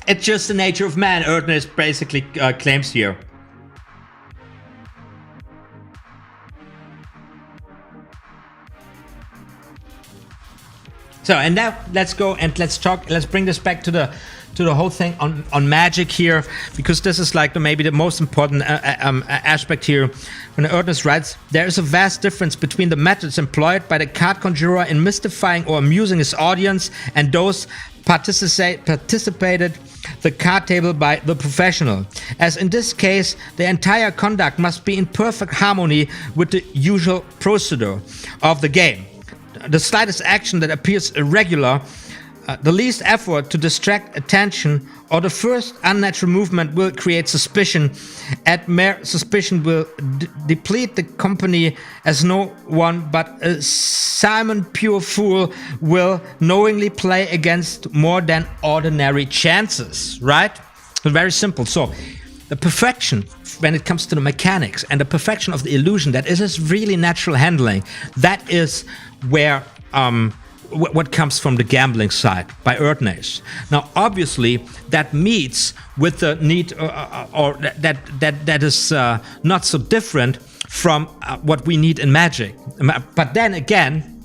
it's just the nature of man. Erdnase basically claims here. So, and now let's go and let's bring this back to the whole thing on magic here, because this is like maybe the most important aspect here. When Erdnase writes, there is a vast difference between the methods employed by the card conjurer in mystifying or amusing his audience and those participated the card table by the professional. As in this case, the entire conduct must be in perfect harmony with the usual procedure of the game. The slightest action that appears irregular, the least effort to distract attention, or the first unnatural movement will create suspicion, and mere suspicion will deplete the company, as no one but a Simon pure fool will knowingly play against more than ordinary chances, right? So very simple. So the perfection when it comes to the mechanics and the perfection of the illusion, that is really natural handling. That is where what comes from the gambling side by Erdnase. Now, obviously, that meets with the need, or that is not so different from what we need in magic. But then again,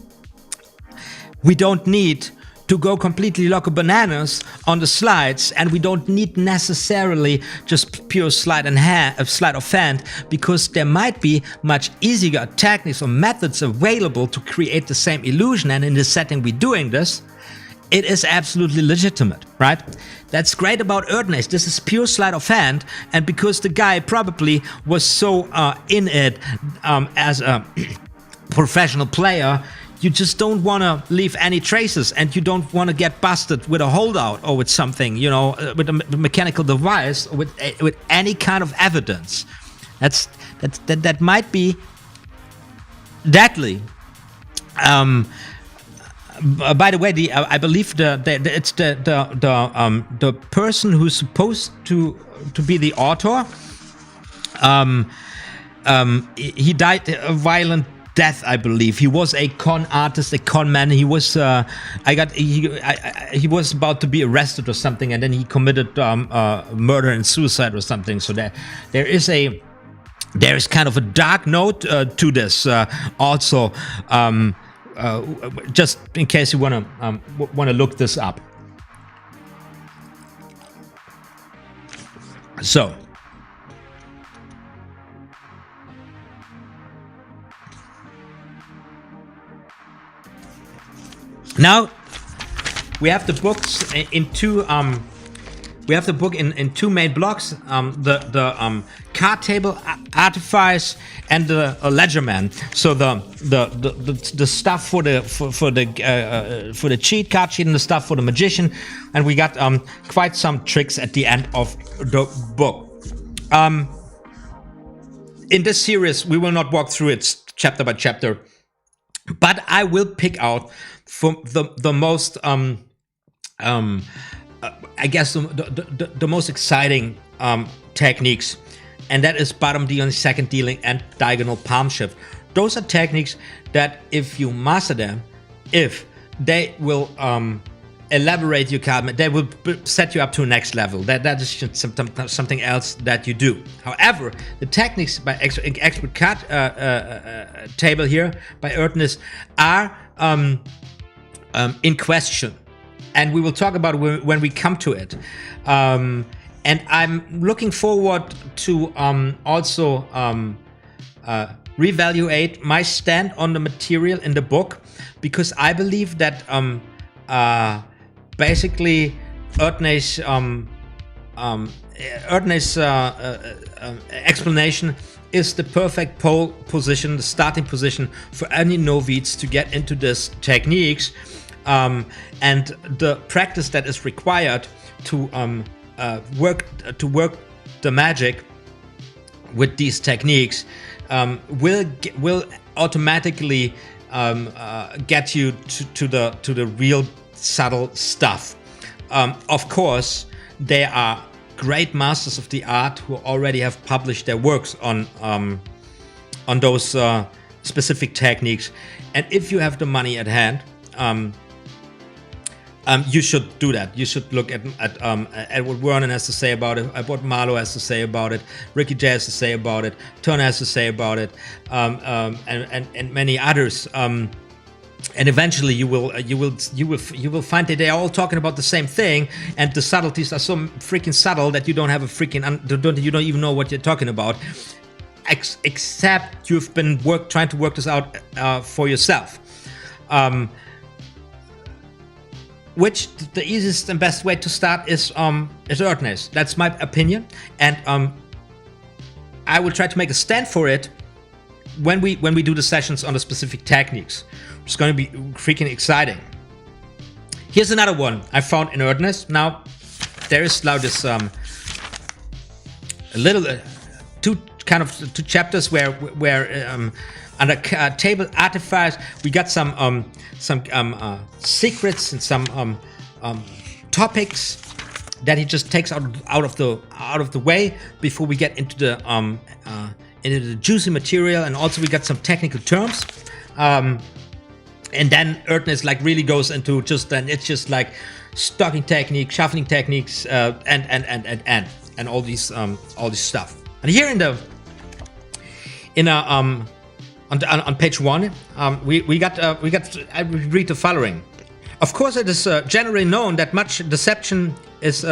we don't need to go completely loco bananas on the slides, and we don't need necessarily just pure sleight of hand, because there might be much easier techniques or methods available to create the same illusion. And in the setting we're doing this, it is absolutely legitimate, right? That's great about Erdnase. This is pure sleight of hand, and because the guy probably was so in it as a professional player, you just don't want to leave any traces, and you don't want to get busted with a holdout or with something, you know, with a mechanical device, or with any kind of evidence. That might be deadly. By the way, I believe it's the person who's supposed to be the author. He died a violent death, I believe. He was a con artist, a con man. He was he was about to be arrested or something, and then he committed murder and suicide or something. So there is kind of a dark note to this also. just in case you want to look this up. So now we have the books in two. We have the book in two main blocks: the CArD table artifice and the ledgerman. So the stuff for the cheat card sheet and the stuff for the magician, and we got quite some tricks at the end of the book. In this series, we will not walk through it chapter by chapter, but I will pick out from the most I guess the most exciting techniques, and that is bottom dealing, second dealing, and diagonal palm shift. Those are techniques that, if you master them, if they will elaborate your card, they will set you up to a next level. That is something else that you do. However, the techniques by ExPERT CArD table here by Erdnase are in question. And we will talk about it when we come to it. And I'm looking forward to also reevaluate my stand on the material in the book, because I believe that basically Erdnase explanation is the perfect pole position, the starting position for any novice to get into these techniques. And the practice that is required to work the magic with these techniques will automatically get you to the real subtle stuff. Of course, there are great masters of the art who already have published their works on those specific techniques, and if you have the money at hand, you should do that. You should look at what Vernon has to say about it, at what Marlowe has to say about it, Ricky J has to say about it, Turner has to say about it, and many others. And eventually, you will find that they are all talking about the same thing, and the subtleties are so freaking subtle that you don't have a freaking you don't even know what you're talking about, except you've been trying to work this out for yourself. Which the easiest and best way to start is Erdnase. That's my opinion, and I will try to make a stand for it when we do the sessions on the specific techniques. It's going to be freaking exciting. Here's another one I found in Erdnase. Now there is now this a little two chapters where under table artifice we got some secrets and some topics that he just takes out of the way before we get into the juicy material, and also we got some technical terms, and then Erdnase like really goes into it's just like stocking technique, shuffling techniques, and all these stuff. And here on page 1, we got I read the following. Of course, it is generally known that much deception is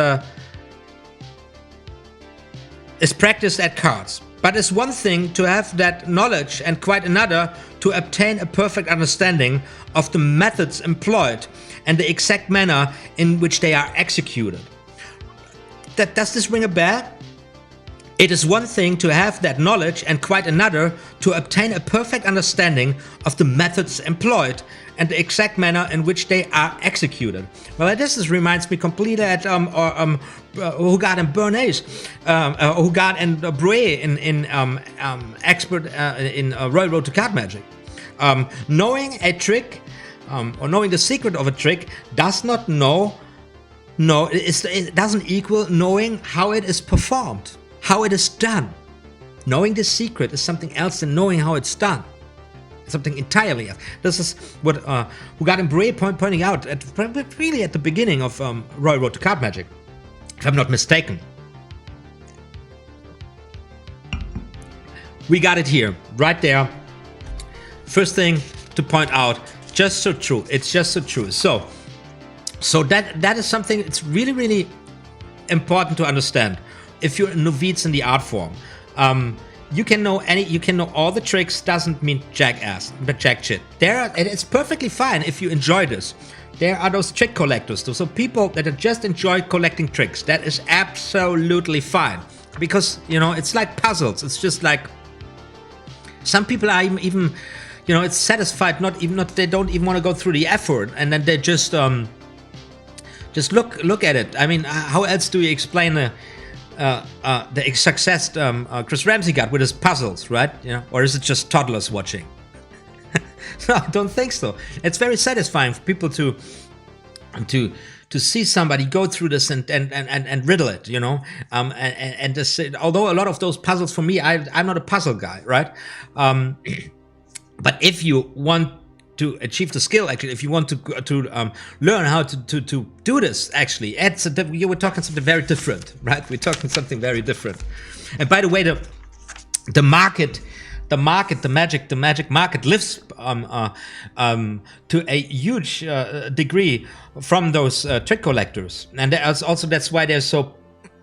practiced at cards, but it's one thing to have that knowledge and quite another to obtain a perfect understanding of the methods employed and the exact manner in which they are executed. Does this ring a bell? It is one thing to have that knowledge and quite another to obtain a perfect understanding of the methods employed and the exact manner in which they are executed. Well, this reminds me completely at CArD and Bernays, CArD and Brouet in ExPERT in Royal Road to Card Magic. Knowing a trick or knowing the secret of a trick does not it doesn't equal knowing how it is performed, how it is done. Knowing the secret is something else than knowing how it's done. Something entirely else. This is what CArD and Brouet pointing out really at the beginning of Royal Road to Card Magic, if I'm not mistaken. We got it here, right there. First thing to point out, just so true. It's just so true. So that is something. It's really, really important to understand. If you're a novice in the art form, you can know all the tricks. Doesn't mean jack shit. It's perfectly fine if you enjoy this. There are those trick collectors, so people that just enjoy collecting tricks. That is absolutely fine, because it's like puzzles. It's just like some people are even it's satisfied. They don't even want to go through the effort, and then they just look at it. I mean, how else do you explain the success Chris Ramsey got with his puzzles, right? Or is it just toddlers watching? No, I don't think so. It's very satisfying for people to see somebody go through this and riddle it, and this, although a lot of those puzzles for me, I'm not a puzzle guy, right? But if you want to achieve the skill, actually, if you want to learn how to do this, actually, you were talking something very different, right? We're talking something very different. And by the way, the magic market lives to a huge degree from those trick collectors, and that's why they're so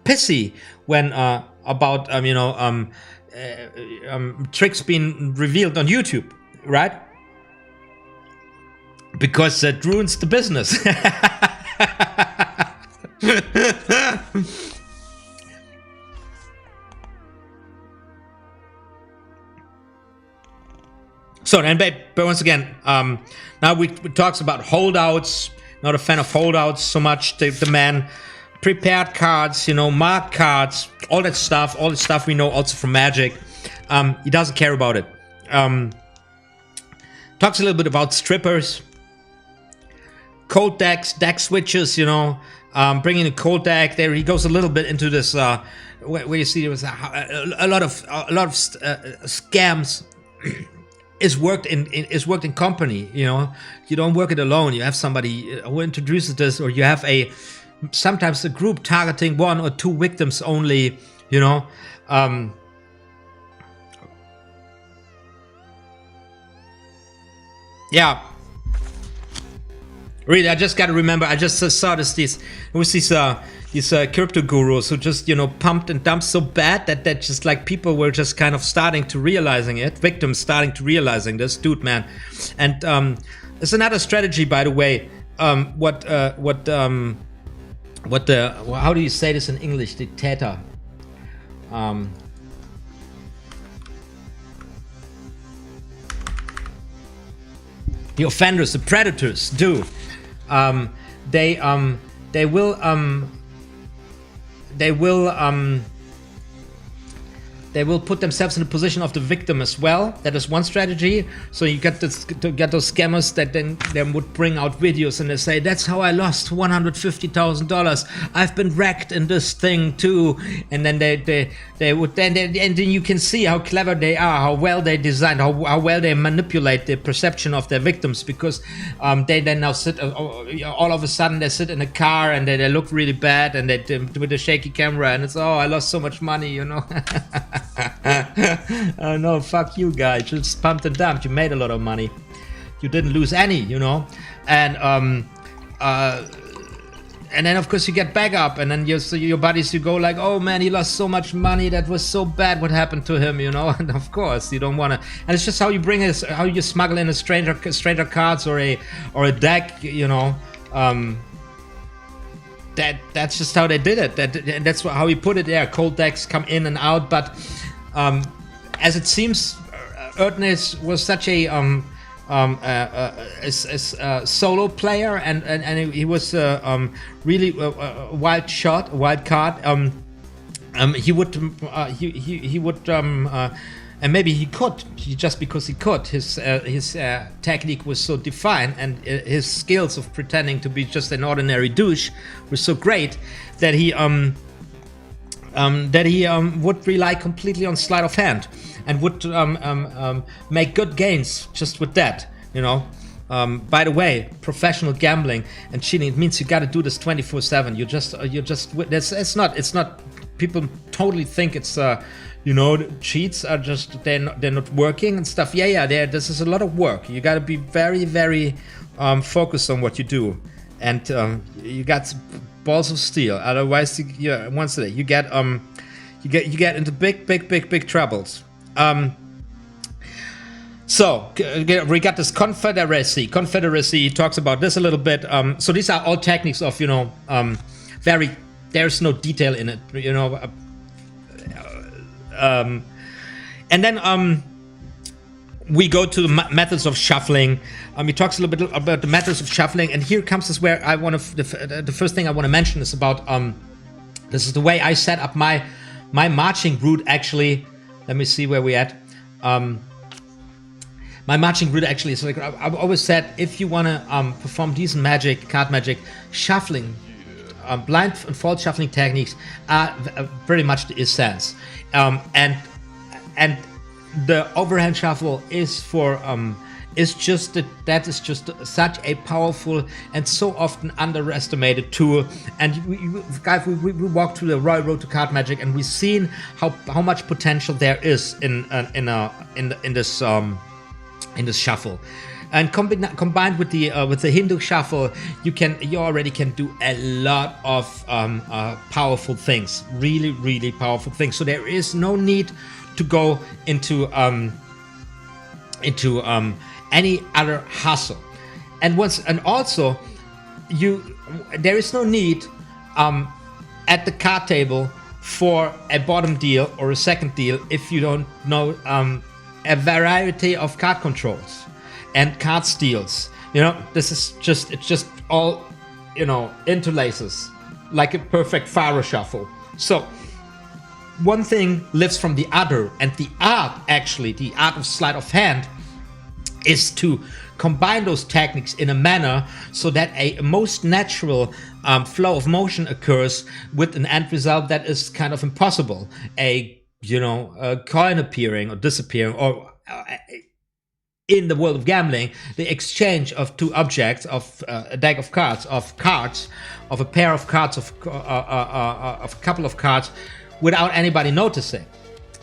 pissy when about tricks being revealed on YouTube, right? Because that ruins the business. So, and but once again, now we talks about holdouts. Not a fan of holdouts so much. The man prepared cards, marked cards, all that stuff we know also from Magic. He doesn't care about it. Talks a little bit about strippers, cold decks, deck switches. Bringing a cold deck. There he goes a little bit into this. Where you see there was a lot of scams. Is worked in company. You don't work it alone. You have somebody who introduces this, or you have sometimes a group targeting one or two victims only. Yeah. Really, I just got to remember. I just saw these crypto gurus who just pumped and dumped so bad that just like people were just kind of starting to realizing it. Victims starting to realizing this, dude, man. And it's another strategy, by the way. How do you say this in English? Dictator. The offenders, the predators do. They will put themselves in the position of the victim as well. That is one strategy. So you get those scammers that then would bring out videos and they say, that's how I lost $150,000. I've been wrecked in this thing too. And then they would and then you can see how clever they are, how well they designed, how well they manipulate the perception of their victims, because they then now sit all of a sudden they sit in a car and they look really bad, and they with a shaky camera, and it's, oh, I lost so much money, Oh no, fuck you guys, just pumped and dumped. You made a lot of money, you didn't lose any, and then of course you get back up, and then your buddies, you go like, oh man, he lost so much money, that was so bad, what happened to him, and of course you don't want to, and it's just how you bring it, how you smuggle in a stranger cards or a deck, that's just how they did it. That's how he put it there. Cold decks come in and out, but as it seems, Erdnase was such a solo player, and he was really a wild card. He would and maybe he could, just because he could. His technique was so defined, and his skills of pretending to be just an ordinary douche were so great that he would rely completely on sleight of hand, and would make good gains just with that. By the way, professional gambling and cheating, it means you got to do this 24/7. It's not people totally think it's you know, cheats are just they're not working and stuff. Yeah, this is a lot of work. You got to be very focused on what you do, and you got balls of steel. Otherwise, once you get into big troubles. So we got this confederacy. Confederacy talks about this a little bit. So these are all techniques of, you know, there's no detail in it, you know. And then we go to the methods of shuffling. He talks a little bit about the methods of shuffling, and here comes this where I want to. The first thing I want to mention is about this is the way I set up my marching route. Actually, let me see where we at. My marching route actually is like I've always said, if you want to perform decent magic, card magic, shuffling, blind and false shuffling techniques are pretty much the essence. And the overhand shuffle is for is just that is just such a powerful and so often underestimated tool. And guys, we walked through the royal road to card magic, and we've seen how much potential there is in this shuffle. And combined with the Hindu shuffle, you already can do a lot of powerful things, really powerful things. So there is no need to go into any other hustle. And also there is no need at the card table for a bottom deal or a second deal if you don't know a variety of card controls and card steals. You know, it's just all, you know, interlaces like a perfect Pharaoh shuffle. So one thing lives from the other, and the art of sleight of hand is to combine those techniques in a manner so that a most natural flow of motion occurs with an end result that is kind of impossible. A coin appearing or disappearing, or in the world of gambling, the exchange of two objects, of a deck of cards, of a pair of cards, of a couple of cards, without anybody noticing,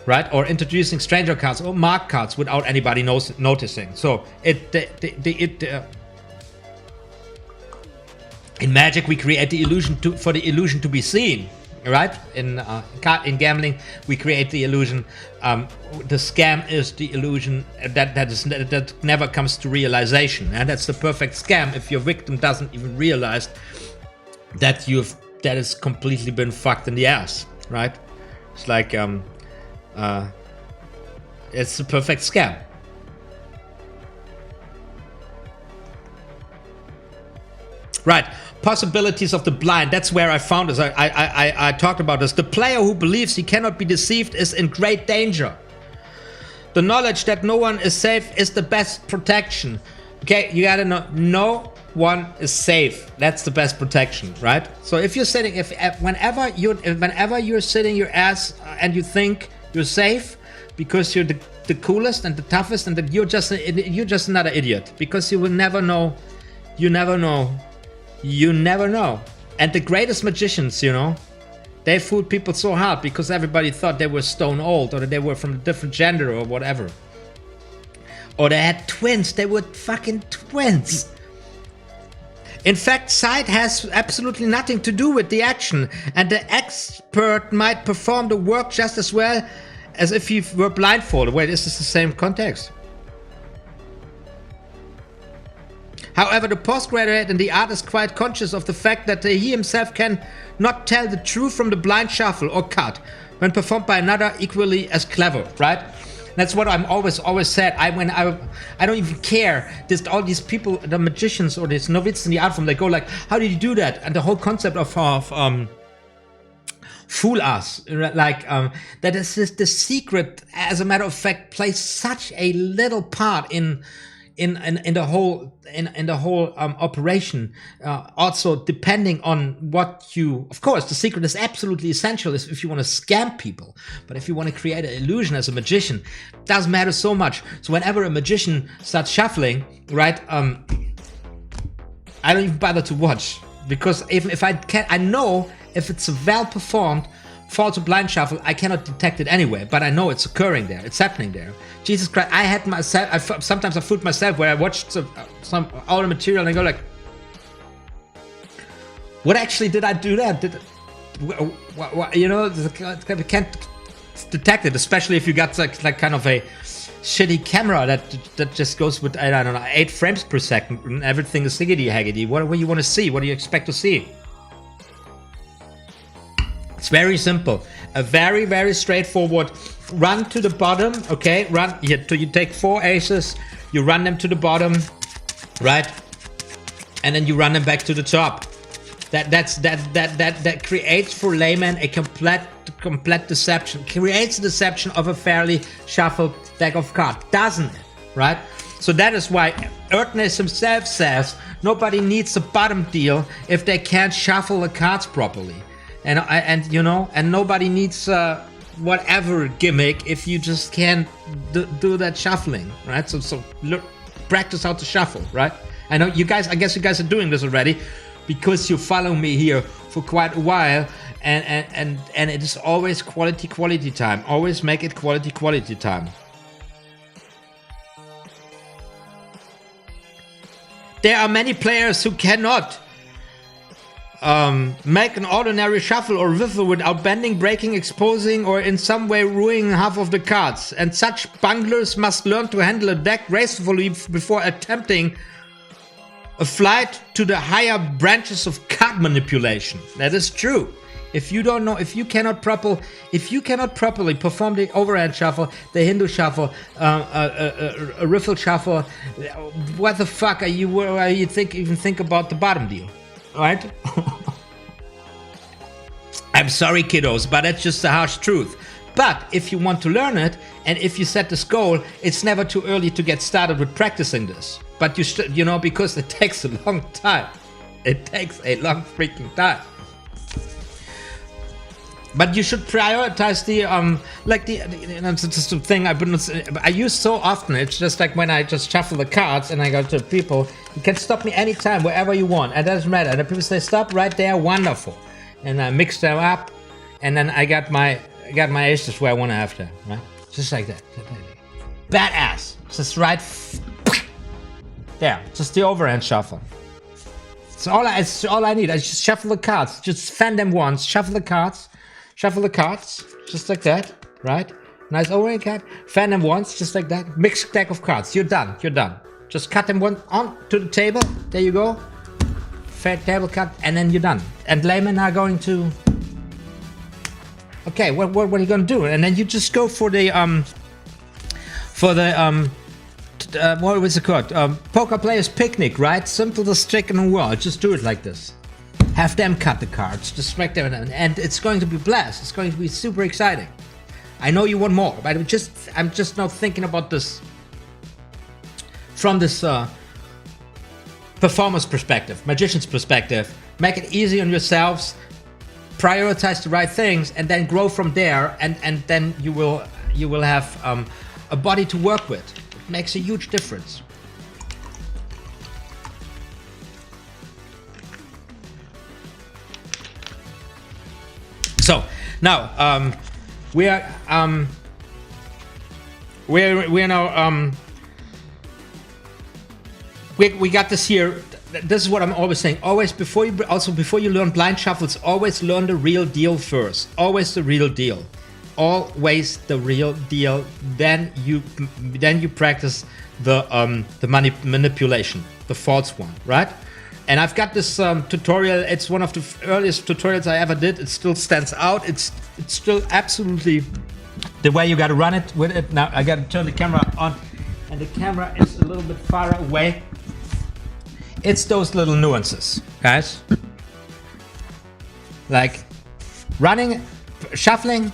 right? Or introducing stranger cards or marked cards without anybody noticing. So in Magic, we create the illusion for the illusion to be seen. Right? In gambling, we create the illusion. The scam is the illusion that never comes to realization, and that's the perfect scam if your victim doesn't even realize that it's completely been fucked in the ass. Right? It's like it's the perfect scam. Right. Possibilities of the blind. That's where I found this. I talked about this. The player who believes he cannot be deceived is in great danger. The knowledge that no one is safe is the best protection. Okay, you gotta know, no one is safe. That's the best protection, right? So if you're sitting, whenever you're sitting your ass and you think you're safe because you're the coolest and the toughest, and that you're just another idiot, because you will never know. You never know. You never know. And the greatest magicians, you know, they fooled people so hard because everybody thought they were stone old, or that they were from a different gender or whatever. Or they had twins. They were fucking twins. In fact, sight has absolutely nothing to do with the action, and the expert might perform the work just as well as if he were blindfolded. Wait, is this the same context? However, the postgraduate in the art is quite conscious of the fact that he himself can not tell the truth from the blind shuffle or cut when performed by another equally as clever, right? That's what I'm always said. I don't even care. There's all these people, the magicians or these novices in the art form, they go like, how did you do that? And the whole concept of fool us, like that is just the secret, as a matter of fact, plays such a little part in the whole operation. Also, depending on what you, of course, the secret is absolutely essential if you want to scam people. But if you want to create an illusion as a magician, it doesn't matter so much. So whenever a magician starts shuffling, right, I don't even bother to watch, because if I know if it's well performed false or blind shuffle, I cannot detect it anyway, but I know it's occurring there. It's happening there. Jesus Christ, I had myself, sometimes I fooled myself where I watched some older material and I go like, what actually did I do that? You know, we can't detect it, especially if you got like kind of a shitty camera that just goes with, I don't know, 8 frames per second and everything is higgity-haggity. What do you want to see? What do you expect to see? It's very simple. A very, very straightforward run to the bottom, okay? Run, you take 4 aces, you run them to the bottom, right? And then you run them back to the top. That creates for layman a complete deception. Creates a deception of a fairly shuffled deck of cards, doesn't it? Right? So that is why Erdnase himself says nobody needs a bottom deal if they can't shuffle the cards properly, and you know, and nobody needs whatever gimmick if you just can't do that shuffling, right? So look, practice how to shuffle, right? I know you guys. I guess you guys are doing this already, because you follow me here for quite a while, and it is always quality time. Always make it quality time. There are many players who cannot make an ordinary shuffle or riffle without bending, breaking, exposing, or in some way ruining half of the cards. And such bunglers must learn to handle a deck gracefully before attempting a flight to the higher branches of card manipulation. That is true. If you don't know, if you cannot properly perform the overhand shuffle, the Hindu shuffle, a riffle shuffle, what the fuck are you? Where you even think about the bottom deal, right? I'm sorry, kiddos, but that's just the harsh truth. But if you want to learn it, and if you set this goal, it's never too early to get started with practicing this. But you know, because it takes a long time. It takes a long freaking time. But you should prioritize the just the thing I use so often. It's just like when I just shuffle the cards and I go to people, you can stop me anytime, wherever you want. It doesn't matter. And the people say stop right there, wonderful. And I mix them up, and then I got my aces where I want to have them, right? Just like that. Badass. Just right there. Just the overhand shuffle. It's all I need. I just shuffle the cards. Just fan them once. Shuffle the cards, just like that, right? Nice overhand card. Fan them once, just like that. Mixed deck of cards. You're done. Just cut them one on to the table. There you go. Fair table cut, and then you're done. And laymen are going to. Okay, what are you gonna do? And then you just go for the what was it called? Poker players picnic, right? Simplest trick in the world. Just do it like this. Have them cut the cards, just smack them, and it's going to be blast. It's going to be super exciting. I know you want more, but I'm just not thinking about this from this performer's perspective, magician's perspective. Make it easy on yourselves. Prioritize the right things, and then grow from there. And then you will have a body to work with. It makes a huge difference. So now we are now we got this here. This is what I'm always saying. Always before you learn blind shuffles, always learn the real deal first. Always the real deal. Always the real deal. Then you practice the manipulation, the false one, right? And I've got this tutorial. It's one of the earliest tutorials I ever did. It still stands out. It's still absolutely the way you got to run it with it. Now I got to turn the camera on, and the camera is a little bit far away. It's those little nuances, guys. Like shuffling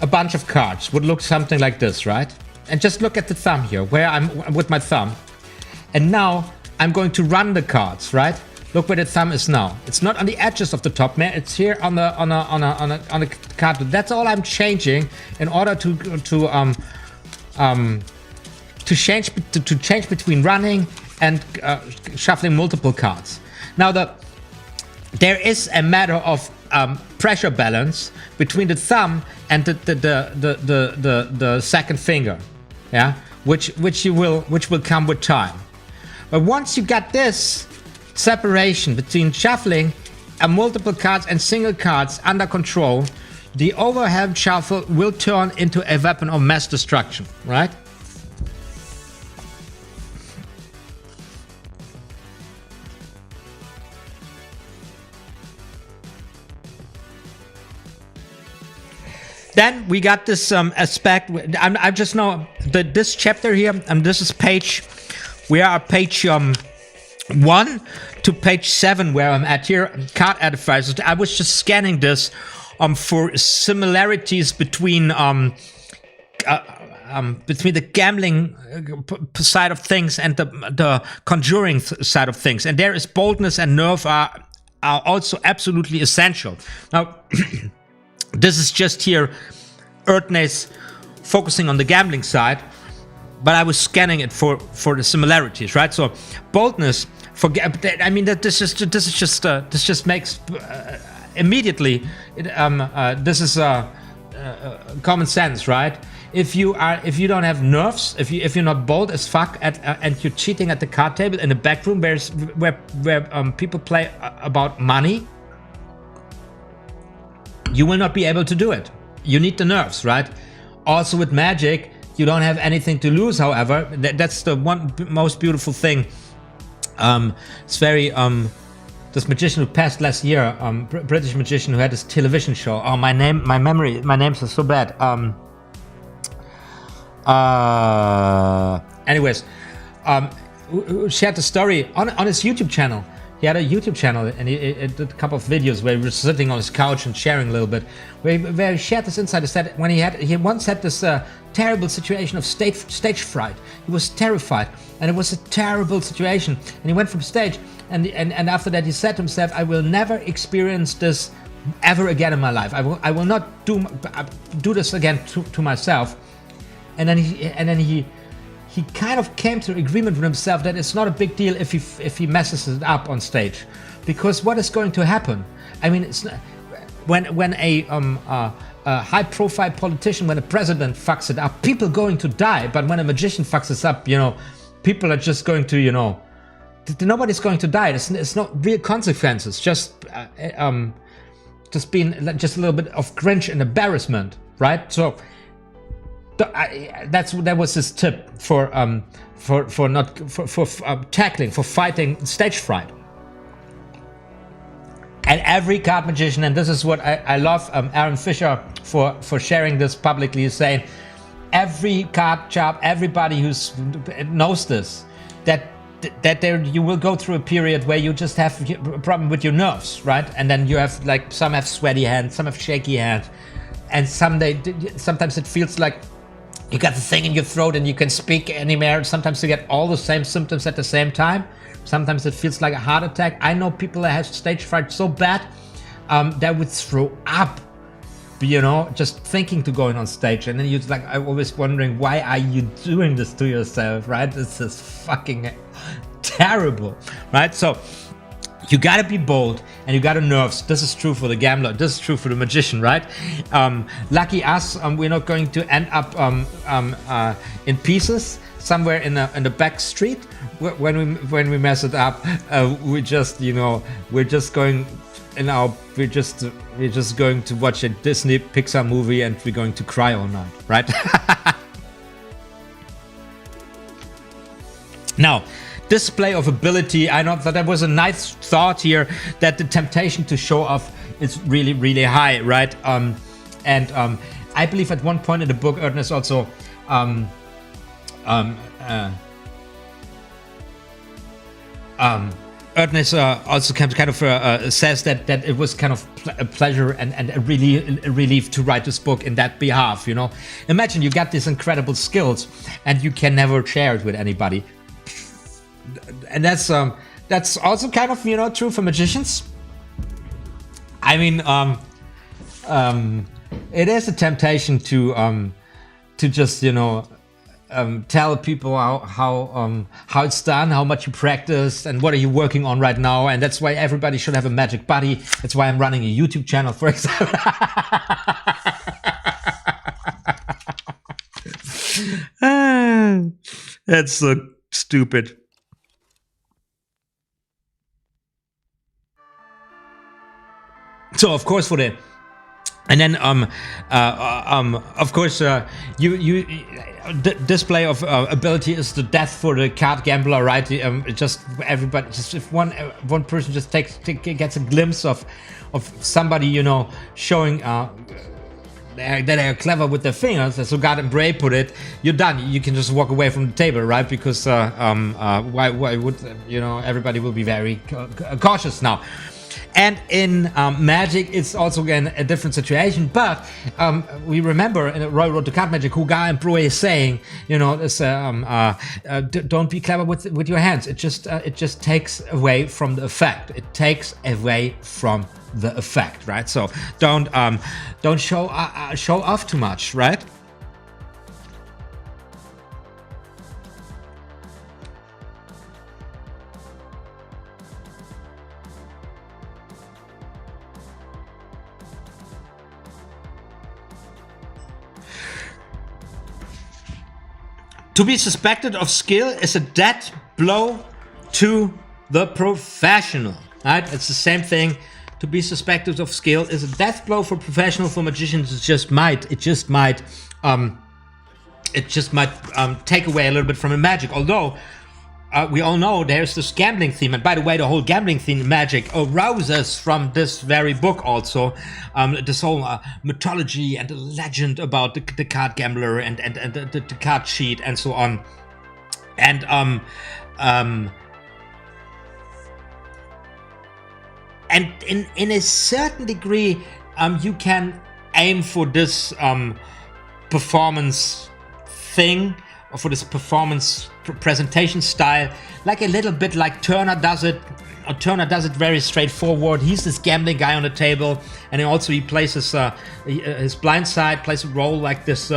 a bunch of cards would look something like this, right? And just look at the thumb here, where I'm with my thumb. And now I'm going to run the cards, right? Look where the thumb is now. It's not on the edges of the top, man. It's here on the card. That's all I'm changing in order to change between running and shuffling multiple cards. Now there is a matter of pressure balance between the thumb and the second finger, yeah, which will come with time. But once you get this separation between shuffling and multiple cards and single cards under control, the overhand shuffle will turn into a weapon of mass destruction, right? Then we got this aspect. I just know that this chapter here, and this is page. We are at page 1 to page 7 where I'm at here. CArD edifiers. I was just scanning this for similarities between the gambling side of things and the conjuring side of things. And there is boldness and nerve are also absolutely essential. Now. This is just here Erdnase focusing on the gambling side, but I was scanning it for the similarities, right? So boldness, I mean that this just makes immediately this is common sense, right? If you don't have nerves, if you're not bold as fuck and you're cheating at the card table in the back room where people play about money, you will not be able to do it. You need the nerves, right? Also with magic, you don't have anything to lose, however. That's the one most beautiful thing. It's very, this magician who passed last year, British magician who had this television show. Oh, my names are so bad. Anyways, who shared the story on his YouTube channel. He had a YouTube channel and he did a couple of videos where he was sitting on his couch and sharing a little bit. Where he shared this insight. He said when he once had this terrible situation of stage fright. He was terrified, and it was a terrible situation. And he went from stage, and after that he said to himself, "I will never experience this ever again in my life. I will not do this again to myself." And then he kind of came to agreement with himself that it's not a big deal if he messes it up on stage, because what is going to happen? I mean, it's not, when a high-profile politician, when a president fucks it up, people are going to die. But when a magician fucks it up, people are just going to, nobody's going to die. It's not real consequences. Just being just a little bit of cringe and embarrassment, right? So. That was his tip for tackling, for fighting stage fright. And every card magician, and this is what I love Aaron Fisher for sharing this publicly, is saying every card sharp, everybody who knows this, that you will go through a period where you just have a problem with your nerves, right? And then you have some have sweaty hands, some have shaky hands, and sometimes it feels like you got the thing in your throat and you can speak anywhere. Sometimes you get all the same symptoms at the same time. Sometimes it feels like a heart attack. I know people that have stage fright so bad that would throw up, just thinking to going on stage. And then you're like, I'm always wondering, why are you doing this to yourself, right? This is fucking terrible, right? So you gotta be bold and you gotta nerves. This is true for the gambler. This is true for the magician, right? Lucky us, we're not going to end up in pieces somewhere in the back street when we mess it up. We're just going to watch a Disney Pixar movie and we're going to cry all night, right? Now. Display of ability. I know that was a nice thought here, that the temptation to show off is really, really high, right? And I believe at one point in the book, Erdnase also Erdnase also kind of says that it was kind of a pleasure and a relief to write this book in that behalf. Imagine you got these incredible skills and you can never share it with anybody. And that's also kind of true for magicians. I mean, it is a temptation to just tell people how it's done, how much you practice, and what are you working on right now. And that's why everybody should have a magic buddy. That's why I'm running a YouTube channel, for example. That's so stupid. So of course for the, and then of course display of ability is the death for the card gambler, right? Just everybody, just if one person just gets a glimpse of somebody, you know, showing that they are clever with their fingers, as CArD and Bray put it, you're done. You can just walk away from the table, right? Because why would, you know, everybody will be very cautious now. And in Magic, it's also again a different situation. But we remember in Roy Road to Card Magic, who Guy and Bray is saying, you know, this, don't be clever with your hands. It just takes away from the effect. It takes away from the effect, right? So don't show off too much, right? To be suspected of skill is a dead blow to the professional, right? It's the same thing. To be suspected of skill is a death blow for professional. For magicians, it just might take away a little bit from the magic. Although we all know there's this gambling theme, and by the way, the whole gambling theme in Magic arises from this very book also. This whole mythology and the legend about the card gambler and the card cheat and so on. And and in a certain degree, you can aim for this performance thing, or for this performance presentation style, like a little bit like Turner does it. Turner does it very straightforward. He's this gambling guy on the table, and then also he plays his blind side, plays a role like this,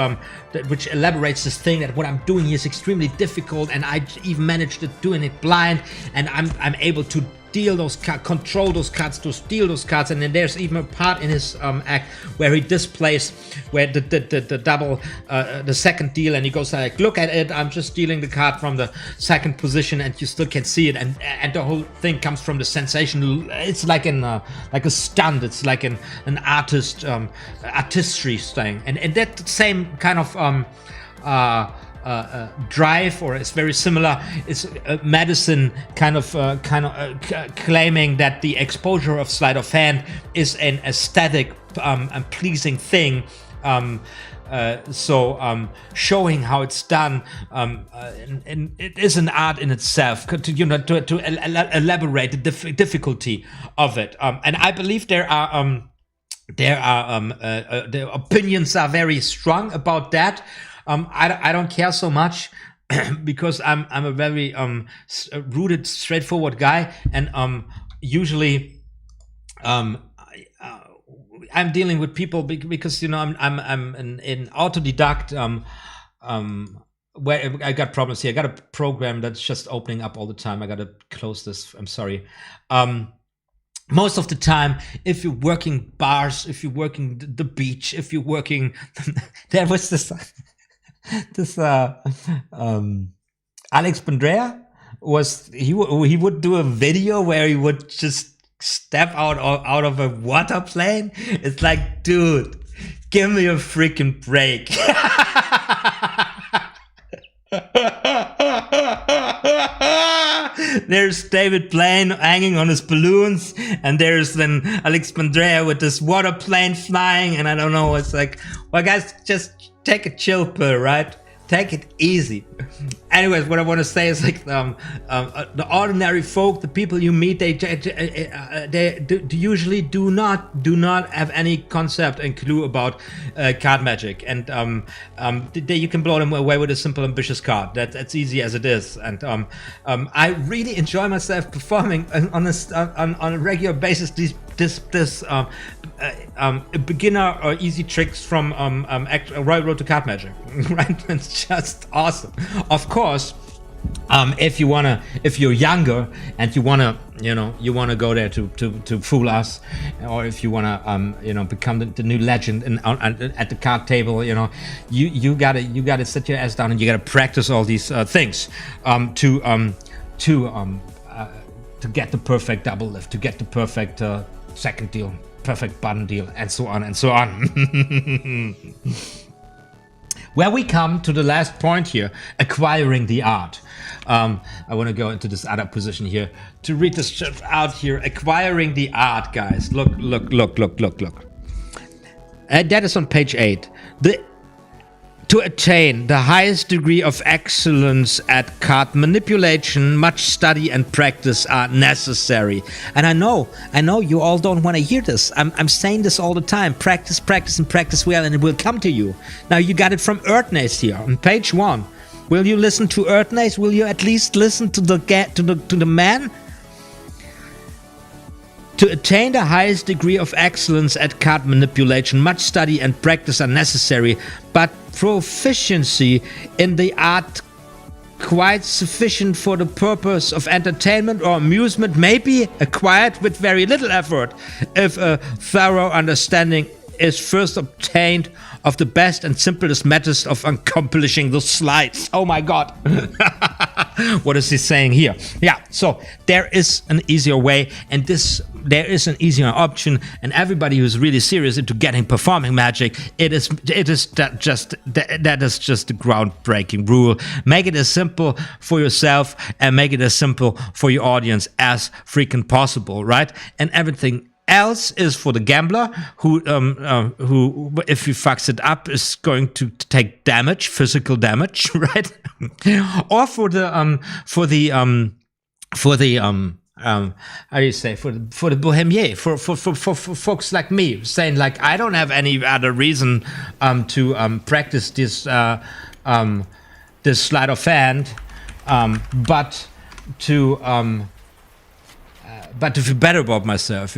which elaborates this thing that what I'm doing here is extremely difficult, and I even managed to doing it blind, and I'm able to deal those cards, control those cards, to steal those cards. And then there's even a part in his act where he displays where the double, the second deal, and he goes like, look at it, I'm just stealing the card from the second position, and you still can see it, and the whole thing comes from the sensation. It's like a stunt. It's like an artistry thing, and that same kind of drive, or it's very similar. It's Madison kind of claiming that the exposure of sleight of hand is an aesthetic and pleasing thing. Showing how it's done, and it is an art in itself, to elaborate the difficulty of it. And I believe the opinions are very strong about that. I don't care so much because I'm a very rooted, straightforward guy, and usually I'm dealing with people because, you know, I'm an autodidact, where I got problems here. I got a program that's just opening up all the time. I gotta close this. I'm sorry. Most of the time, if you're working bars, if you're working the beach, if you're working, there was this Alex Bandrea he would do a video where he would just step out of a water plane. It's like, dude, give me a freaking break. There's David Blaine hanging on his balloons, and there's then Alex Bandrea with this water plane flying, and I don't know, it's like, well, guys, just take a chill pill, right? Take it easy. Anyways, what I want to say is, like, the ordinary folk, the people you meet, they usually do not have any concept and clue about card magic, and you can blow them away with a simple, ambitious card. That's easy as it is. And I really enjoy myself performing on a regular basis beginner or easy tricks from Royal Road to CArD Magic, right? It's just awesome. Of course, if you're younger and you wanna go there to fool us, or if you wanna become the new legend at the card table, you gotta sit your ass down and you gotta practice all these things to get the perfect double lift, to get the perfect second deal, perfect button deal, and so on and so on. Where we come to the last point here, acquiring the art. I want to go into this other position here to read this out here. Acquiring the art, guys. Look. That is on page 8. To attain the highest degree of excellence at card manipulation, much study and practice are necessary. And I know you all don't want to hear this. I'm saying this all the time. Practice, and practice well, and it will come to you. Now you got it from Erdnase here on page 1. Will you listen to Erdnase? Will you at least listen to the man? To attain the highest degree of excellence at card manipulation, much study and practice are necessary, but proficiency in the art quite sufficient for the purpose of entertainment or amusement may be acquired with very little effort if a thorough understanding is first obtained of the best and simplest methods of accomplishing the sleights. Oh my god. What is he saying here? Yeah, so there is an easier way, and there is an easier option, and everybody who's really serious into getting performing magic, that is just the groundbreaking rule. Make it as simple for yourself and make it as simple for your audience as freaking possible, right? And everything else is for the gambler who if he fucks it up is going to take damage, physical damage, right? Or for the how do you say, for the bohemier, for folks like me, saying like, I don't have any other reason to practice this this sleight of hand, but to feel better about myself,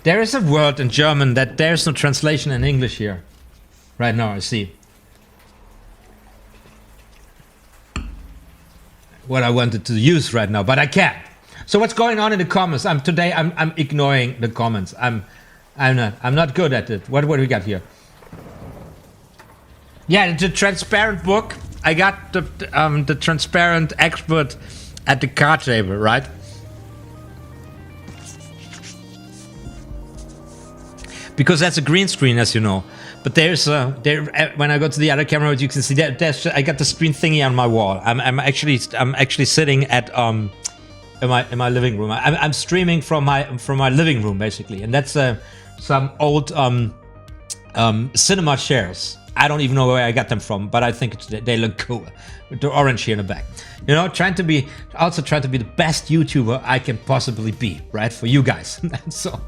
There is a word in German that there's no translation in English here. Right now, I see. What I wanted to use right now, but I can't. So what's going on in the comments? I'm ignoring the comments. I'm not good at it. What do we got here? Yeah, the transparent book. I got the transparent ExPERT at the card table, right? Because that's a green screen, as you know. But there's when I go to the other camera, you can see that I got the screen thingy on my wall. I'm actually sitting at in my living room. I'm streaming from my living room basically, and that's some old cinema chairs. I don't even know where I got them from, but I think they look cool with the orange here in the back. Trying to be the best YouTuber I can possibly be, right, for you guys. So.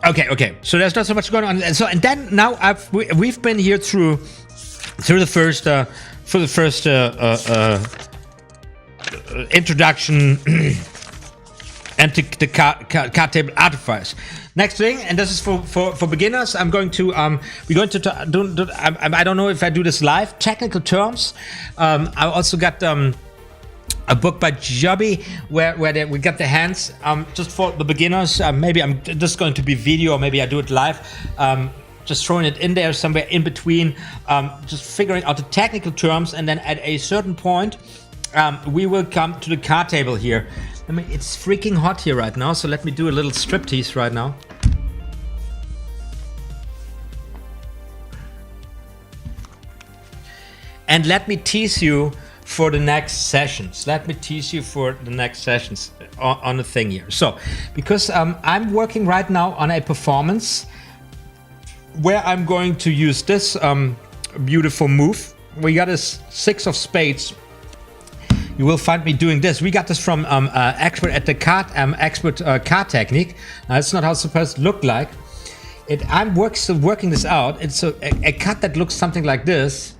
Okay. So there's not so much going on, and then now we've been here through the first introduction and the card table artifice. Next thing, and this is for beginners. We're going to do. I don't know if I do this live. Technical terms. I also got a book by Jobby where we got the hands just for the beginners. Maybe I'm just going to be video, or maybe I do it live. Just throwing it in there somewhere in between, just figuring out the technical terms, and then at a certain point we will come to the card table here. It's freaking hot here right now, so let me do a little striptease right now. And let me tease you for the next sessions. Let me tease you for the next sessions on the thing here. So, because I'm working right now on a performance where I'm going to use this beautiful move. We got a 6 of spades you will find me doing this. We got this from ExPERT at the CArD, ExPERT CArD technique. Now, that's not how it's supposed to look like. I'm still working this out. It's a cut that looks something like this.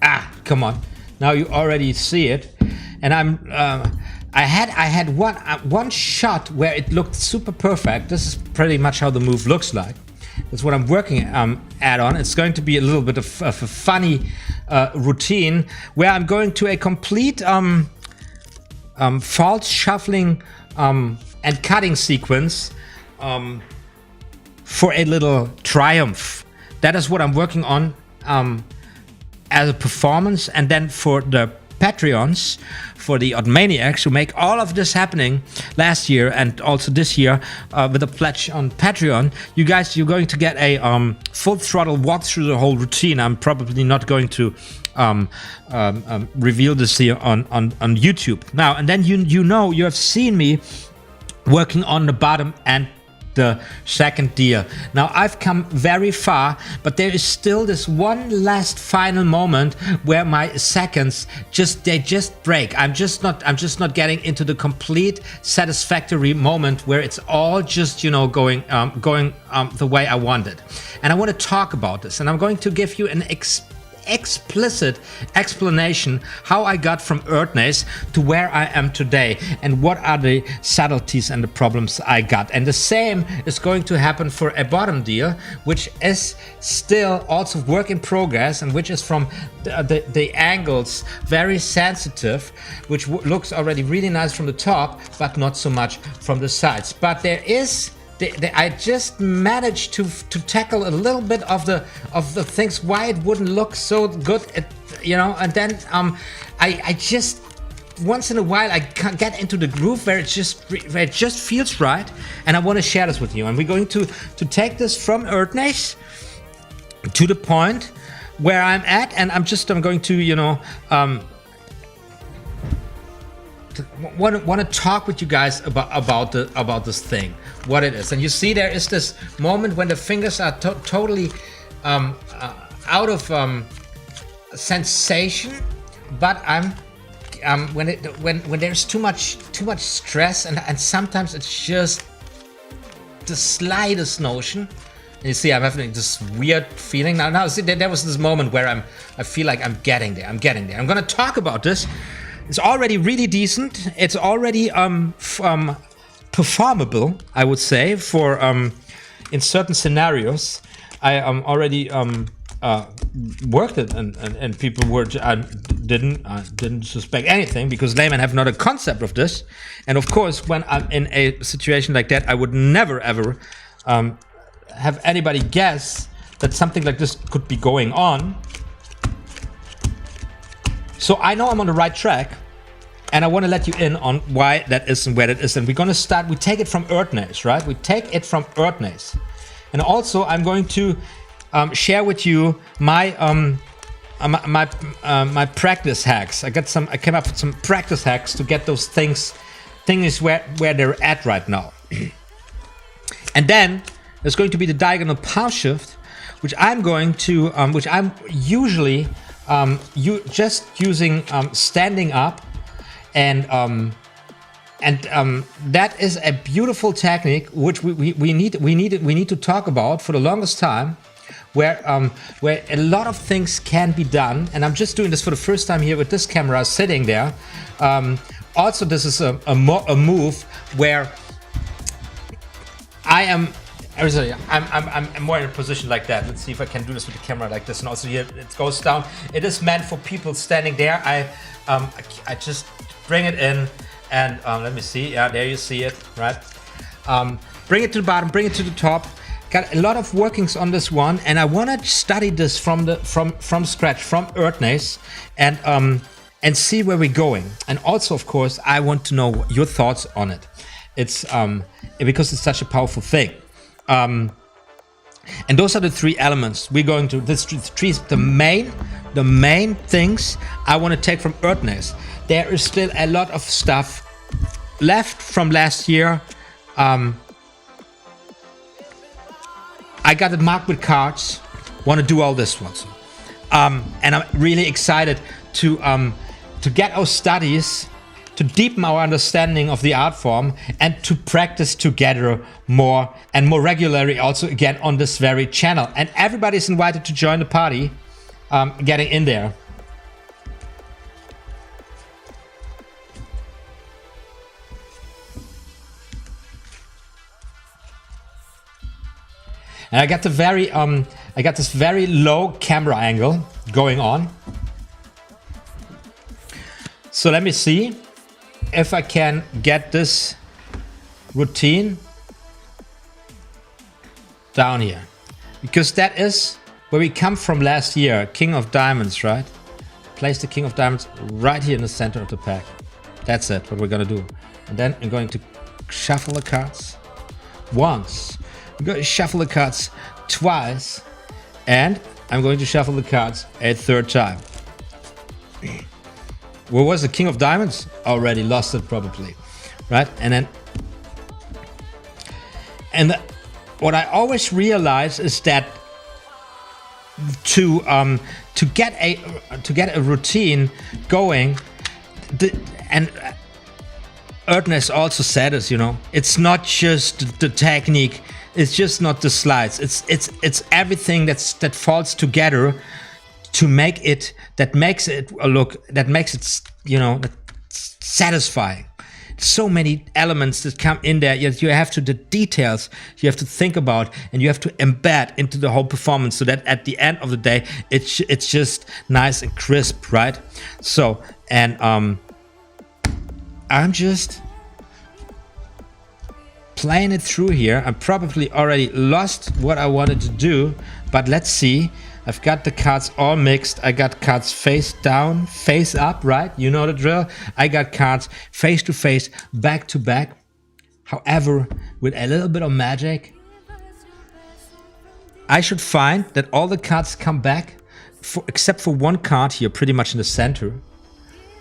Ah, come on. Now you already see it. And I had one shot where it looked super perfect. This is pretty much how the move looks like. That's what I'm working at on. It's going to be a little bit of a funny routine where I'm going to a complete false shuffling and cutting sequence for a little triumph. That is what I'm working on as a performance. And then for the Patreons, for the OTHMAriUS who make all of this happening last year and also this year with a pledge on Patreon, you guys, you're going to get a full throttle walk through the whole routine. I'm probably not going to reveal this here on YouTube. Now, and then you have seen me working on the bottom and the second deal. Now I've come very far, but there is still this one last final moment where my seconds just break. I'm just not getting into the complete satisfactory moment where it's all just, you know, going the way I wanted. And I want to talk about this, and I'm going to give you an explicit explanation how I got from Erdnase to where I am today and what are the subtleties and the problems I got. And the same is going to happen for a bottom deal, which is still also work in progress and which is from the angles very sensitive, which looks already really nice from the top but not so much from the sides. But there is I just managed to tackle a little bit of the things why it wouldn't look so good, you know. And then I just once in a while I can't get into the groove where it just feels right, and I want to share this with you. And we're going to take this from Erdnase to the point where I'm at, and I'm going to, you know, want to talk with you guys about this thing, what it is. And you see there is this moment when the fingers are totally out of sensation, but when there's too much stress and sometimes it's just the slightest notion. And you see I'm having this weird feeling now. See, there was this moment where I feel like I'm getting there. I'm going to talk about this. It's already really decent. It's already performable, I would say, for in certain scenarios. I already worked it, and people didn't suspect anything because laymen have not a concept of this. And of course, when I'm in a situation like that, I would never ever have anybody guess that something like this could be going on. So I know I'm on the right track, and I want to let you in on why that is and where that is. And we're going to start, we take it from Erdnase, right? We take it from Erdnase. And also I'm going to share with you my my practice hacks. I came up with some practice hacks to get those things where they're at right now. And then there's going to be the diagonal power shift, which I'm going to, which I'm usually just using standing up, and that is a beautiful technique which we need to talk about for the longest time, where a lot of things can be done. And I'm just doing this for the first time here with this camera sitting there. Also, this is a move where I'm more in a position like that. Let's see if I can do this with the camera like this. And also here it goes down. It is meant for people standing there. I just bring it in and let me see. Yeah, there you see it, right? Bring it to the bottom, bring it to the top. Got a lot of workings on this one, and I want to study this from scratch, from Erdnase, and see where we're going. And also, of course, I want to know your thoughts on it. It's because it's such a powerful thing. And those are the three elements we're going to. The main things I want to take from Erdnase. There is still a lot of stuff left from last year. I got it marked with cards. Want to do all this ones, and I'm really excited to get our studies to deepen our understanding of the art form and to practice together more and more regularly also again on this very channel. And everybody's invited to join the party, getting in there. And I got this very low camera angle going on. So let me see if I can get this routine down here, because that is where we come from last year. King of Diamonds, right? Place the King of Diamonds right here in the center of the pack. That's it, what we're gonna do. And then I'm going to shuffle the cards once. I'm going to shuffle the cards twice, and I'm going to shuffle the cards a third time. Where was the King of Diamonds? Already lost it probably, right? And what I always realize is that to get a routine going, and Erdnase also said this, you know, it's not just the technique, it's just not the slides, it's everything that falls together to make it, that makes it you know, satisfying. So many elements that come in there. You have to, the details you have to think about and you have to embed into the whole performance, so that at the end of the day it's just nice and crisp, right? So, and I'm just playing it through here. I probably already lost what I wanted to do, but let's see. I've got the cards all mixed. I got cards face down, face up, right? You know the drill. I got cards face to face, back to back. However, with a little bit of magic, I should find that all the cards come back, except for one card here, pretty much in the center,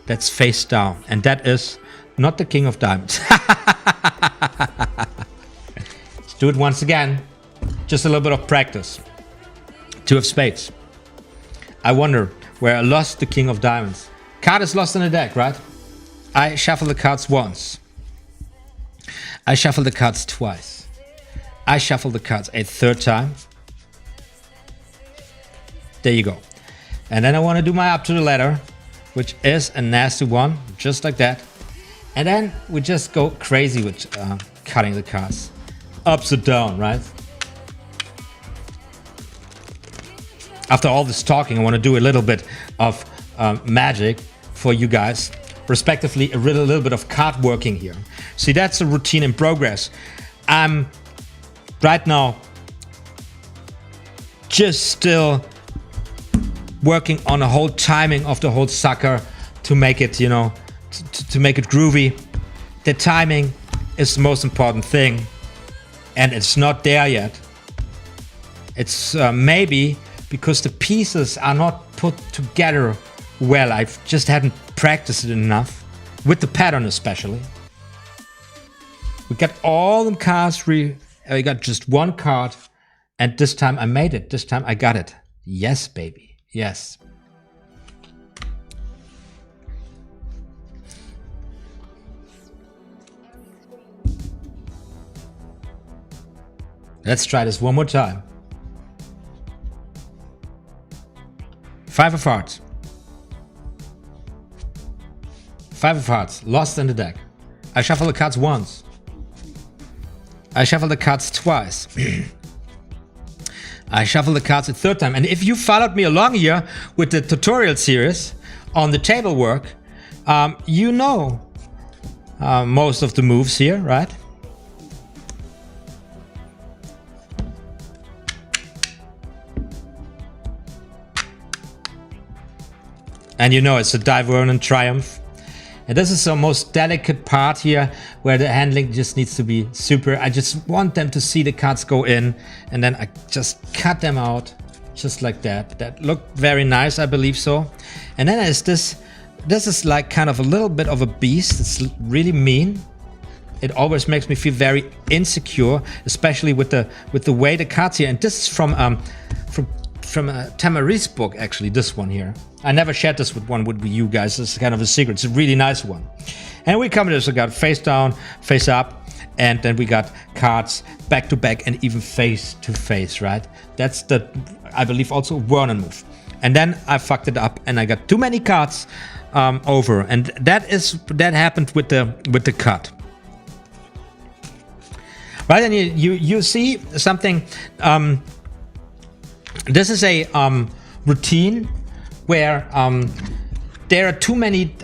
that's face down. And that is not the King of Diamonds. Let's do it once again. Just a little bit of practice. Two of Spades. I wonder where I lost the King of Diamonds. Card is lost in the deck, right? I shuffle the cards once. I shuffle the cards twice. I shuffle the cards a third time. There you go. And then I want to do my up to the ladder, which is a nasty one, just like that. And then we just go crazy with cutting the cards. Upside down, right? After all this talking, I want to do a little bit of magic for you guys, respectively a little bit of card working here. See, that's a routine in progress. I'm right now just still working on the whole timing of the whole sucker to make it, you know, to make it groovy. The timing is the most important thing, and it's not there yet. It's maybe because the pieces are not put together well. I just hadn't practiced it enough, with the pattern especially. We got all the cards, we got just one card, and this time I made it. This time I got it. Yes, baby, yes. Let's try this one more time. 5 of Hearts. 5 of Hearts, lost in the deck. I shuffle the cards once. I shuffle the cards twice. I shuffle the cards a third time. And if you followed me along here with the tutorial series on the table work, you know most of the moves here, right? And you know it's a Dai Vernon triumph. And this is the most delicate part here, where the handling just needs to be super. I just want them to see the cards go in, and then I just cut them out, just like that. That looked very nice, I believe so. And then there's this. This is like kind of a little bit of a beast. It's really mean. It always makes me feel very insecure, especially with the way the cards here. And this is from TAbLE's book, actually, this one here. I never shared this with you guys. It's kind of a secret. It's a really nice one. And we come to this, we got face down, face up, and then we got cards back to back and even face to face, right? That's the, I believe, also Vernon move. And then I fucked it up and I got too many cards over, and that happened with the cut. Right, and you see something. This is a routine where there are too many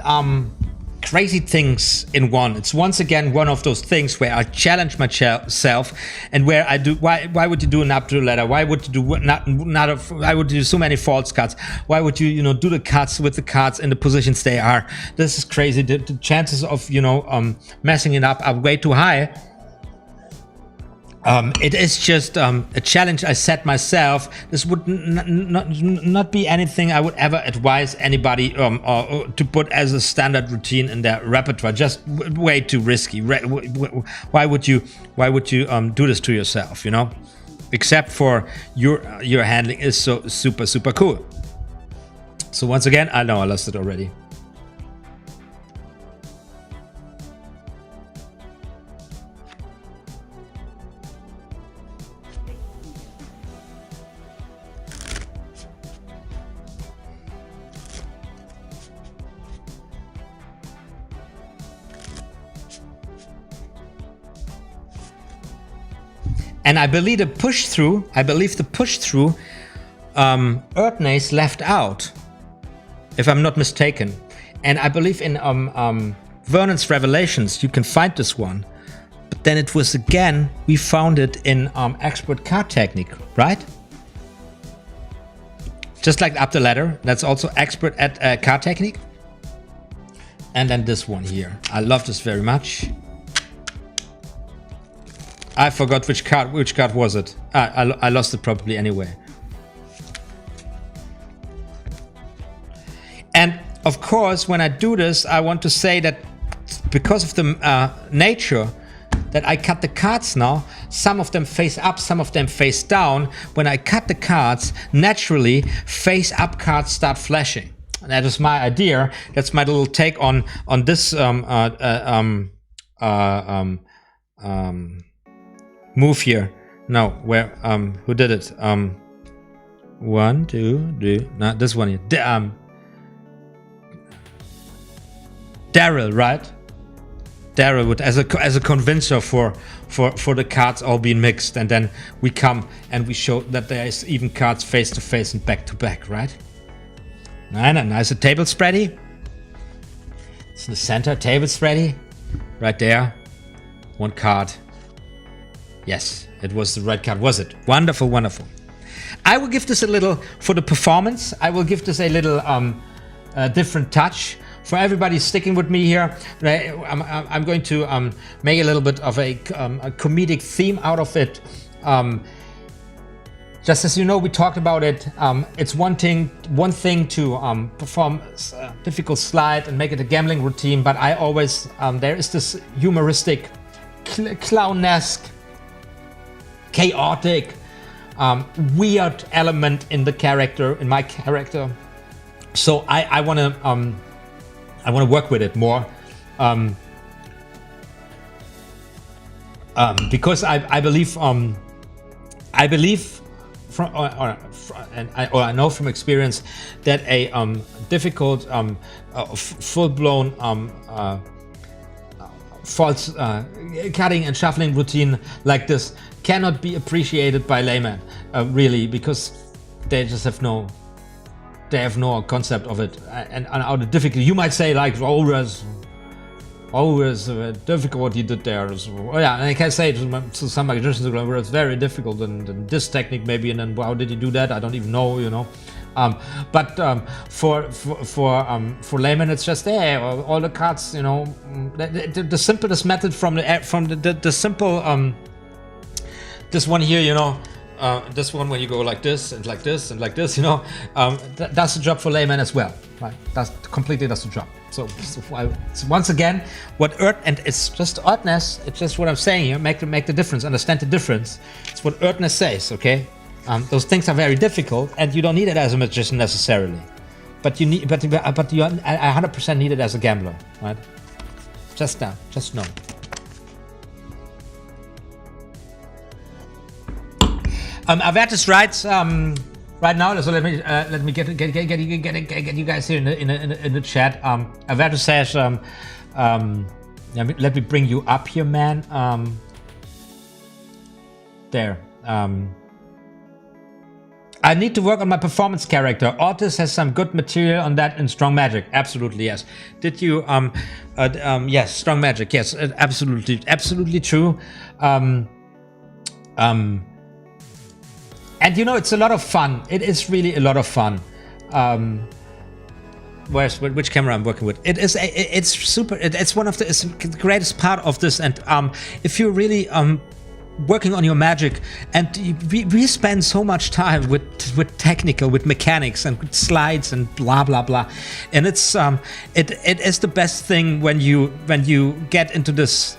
crazy things in one. It's once again one of those things where I challenge myself, and where I do. Why would you do an up to ladder? Why would you do why would you do so many false cuts? Why would you do the cuts with the cards in the positions they are? This is crazy. The chances of messing it up are way too high. It is just a challenge I set myself. This would not be anything I would ever advise anybody to put as a standard routine in their repertoire. Just way too risky. Why would you do this to yourself? Except for your handling is so super cool. So once again, I know I lost it already. And I believe the push through, Erdnase left out, if I'm not mistaken. And I believe in Vernon's Revelations, you can find this one. But then it was again, we found it in ExPERT CArD technique, right? Just like up the ladder, that's also ExPERT at CArD technique. And then this one here, I love this very much. I forgot which card was it. I lost it probably anyway. And of course, when I do this, I want to say that because of the nature that I cut the cards now, some of them face up, some of them face down. When I cut the cards, naturally, face up cards start flashing. That is my idea. That's my little take on this move here. No, where who did it? 1, 2, 3. No, this one here. Daryl, right? Daryl would as a convincer for the cards all being mixed, and then we come and we show that there is even cards face to face and back to back, right? Nice, a table spready. It's in the center, table spready, right there. One card. Yes, it was the red card, was it? Wonderful, wonderful. I will give this a little, for the performance, I will give this a little different touch. For everybody sticking with me here, I'm going to make a little bit of a comedic theme out of it. Just as you know, we talked about it. It's one thing to perform a difficult sleight and make it a gambling routine, but I always, there is this humoristic, clownesque, chaotic, weird element in the character, in my character. So I want to work with it more, because I believe from I know from experience that a difficult full-blown false cutting and shuffling routine like this cannot be appreciated by laymen, really, because they just have no concept of it, and how the difficult. You might say like always difficult what you did there. So, yeah, and I can say to some magicians where it's very difficult, and this technique maybe, and then how did you do that? I don't even know, But for laymen, it's just there. All the cards, the simplest method from the simple this one here, this one when you go like this and like this and like this, that's the job for laymen as well, right? That's completely the job. So once again, and it's just Erdnase. It's just what I'm saying here. Make the difference. Understand the difference. It's what Erdnase says. Okay, those things are very difficult, and you don't need it as a magician necessarily, but you 100% need it as a gambler, right? Just know. Avertis writes right now. So let me get you guys here in the chat. Avertis says, let me bring you up here, man. There. I need to work on my performance character. Ortiz has some good material on that in Strong Magic. Absolutely, yes. Did you? Yes, Strong Magic. Yes, absolutely true. And you know, it's a lot of fun. It is really a lot of fun. Which camera I'm working with? It's super. It's one of the greatest part of this. And if you're really working on your magic, and we spend so much time with mechanics and with slides and blah blah blah, and it's it is the best thing when you get into this.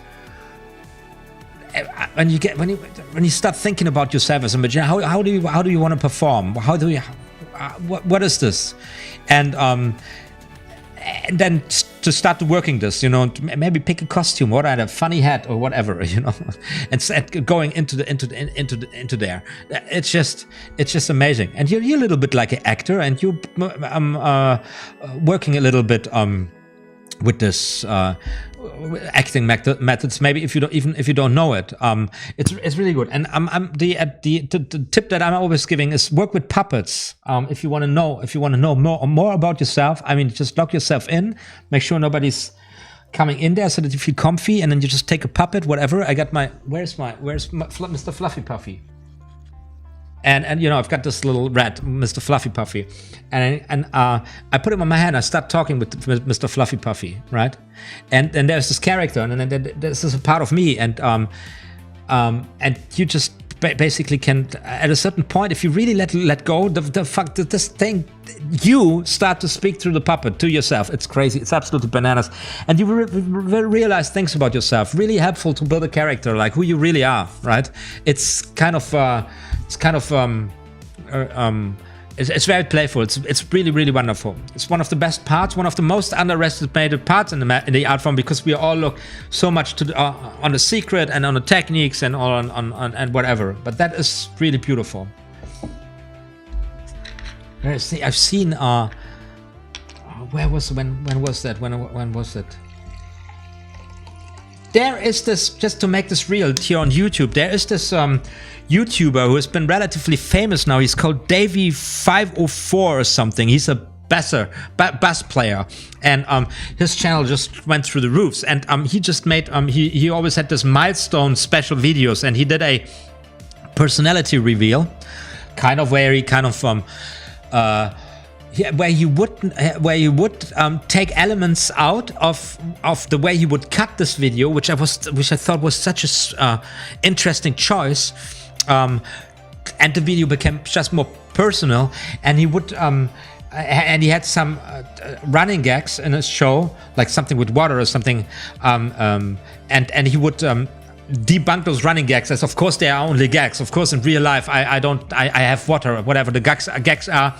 When you start thinking about yourself as a magician, how do you want to perform? What is this? And then to start working this, you know, maybe pick a costume or a funny hat or whatever, you know, and going into there. It's just amazing. And you're a little bit like an actor, and you're working a little bit with this acting methods. Maybe if you don't know it, it's really good. And the tip that I'm always giving is work with puppets. If you want to know more about yourself, I mean, just lock yourself in, make sure nobody's coming in there, so that you feel comfy, and then you just take a puppet, whatever. I got my where's Mr. Fluffy Puffy. And you know, I've got this little rat, Mr. Fluffy Puffy, and I put him on my hand. I start talking with Mr. Fluffy Puffy, right? And there's this character, and then this is a part of me, and you just basically can, at a certain point, if you really let go, this thing, you start to speak through the puppet to yourself. It's crazy. It's absolutely bananas, and you realize things about yourself. Really helpful to build a character, like who you really are, right? It's kind of it's very playful. It's really, really wonderful. It's one of the best parts, one of the most underestimated parts in the art form, because we all look so much to on the secret and on the techniques and on and whatever. But that is really beautiful. I've seen when was that? There is this, just to make this real here on YouTube, there is this YouTuber who has been relatively famous now. He's called Davey504 or something. He's a bass player, and his channel just went through the roofs. And he just made he always had this milestone special videos, and he did a personality reveal, kind of where he where you would take elements out of the way he would cut this video, which I thought was such a interesting choice, and the video became just more personal. And he would and he had some running gags in his show, like something with water or something, and he would debunk those running gags as, of course, they are only gags. Of course, in real life, I have water or whatever the gags are.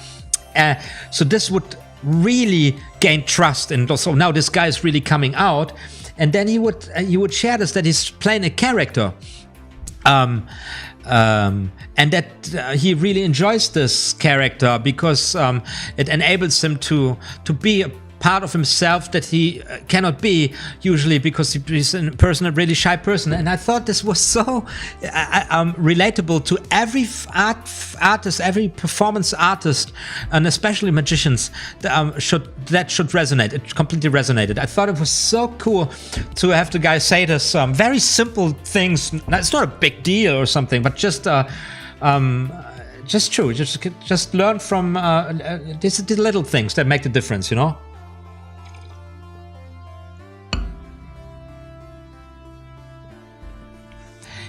So this would really gain trust, and also now this guy is really coming out. And then he would share this, that he's playing a character, and that he really enjoys this character because it enables him to be a part of himself that he cannot be usually, because he's a really shy person. And I thought this was so relatable to every artist, every performance artist, and especially magicians. That should resonate. It completely resonated. I thought it was so cool to have the guy say this very simple things. It's not a big deal or something, but just true. Just learn from these little things that make the difference, you know.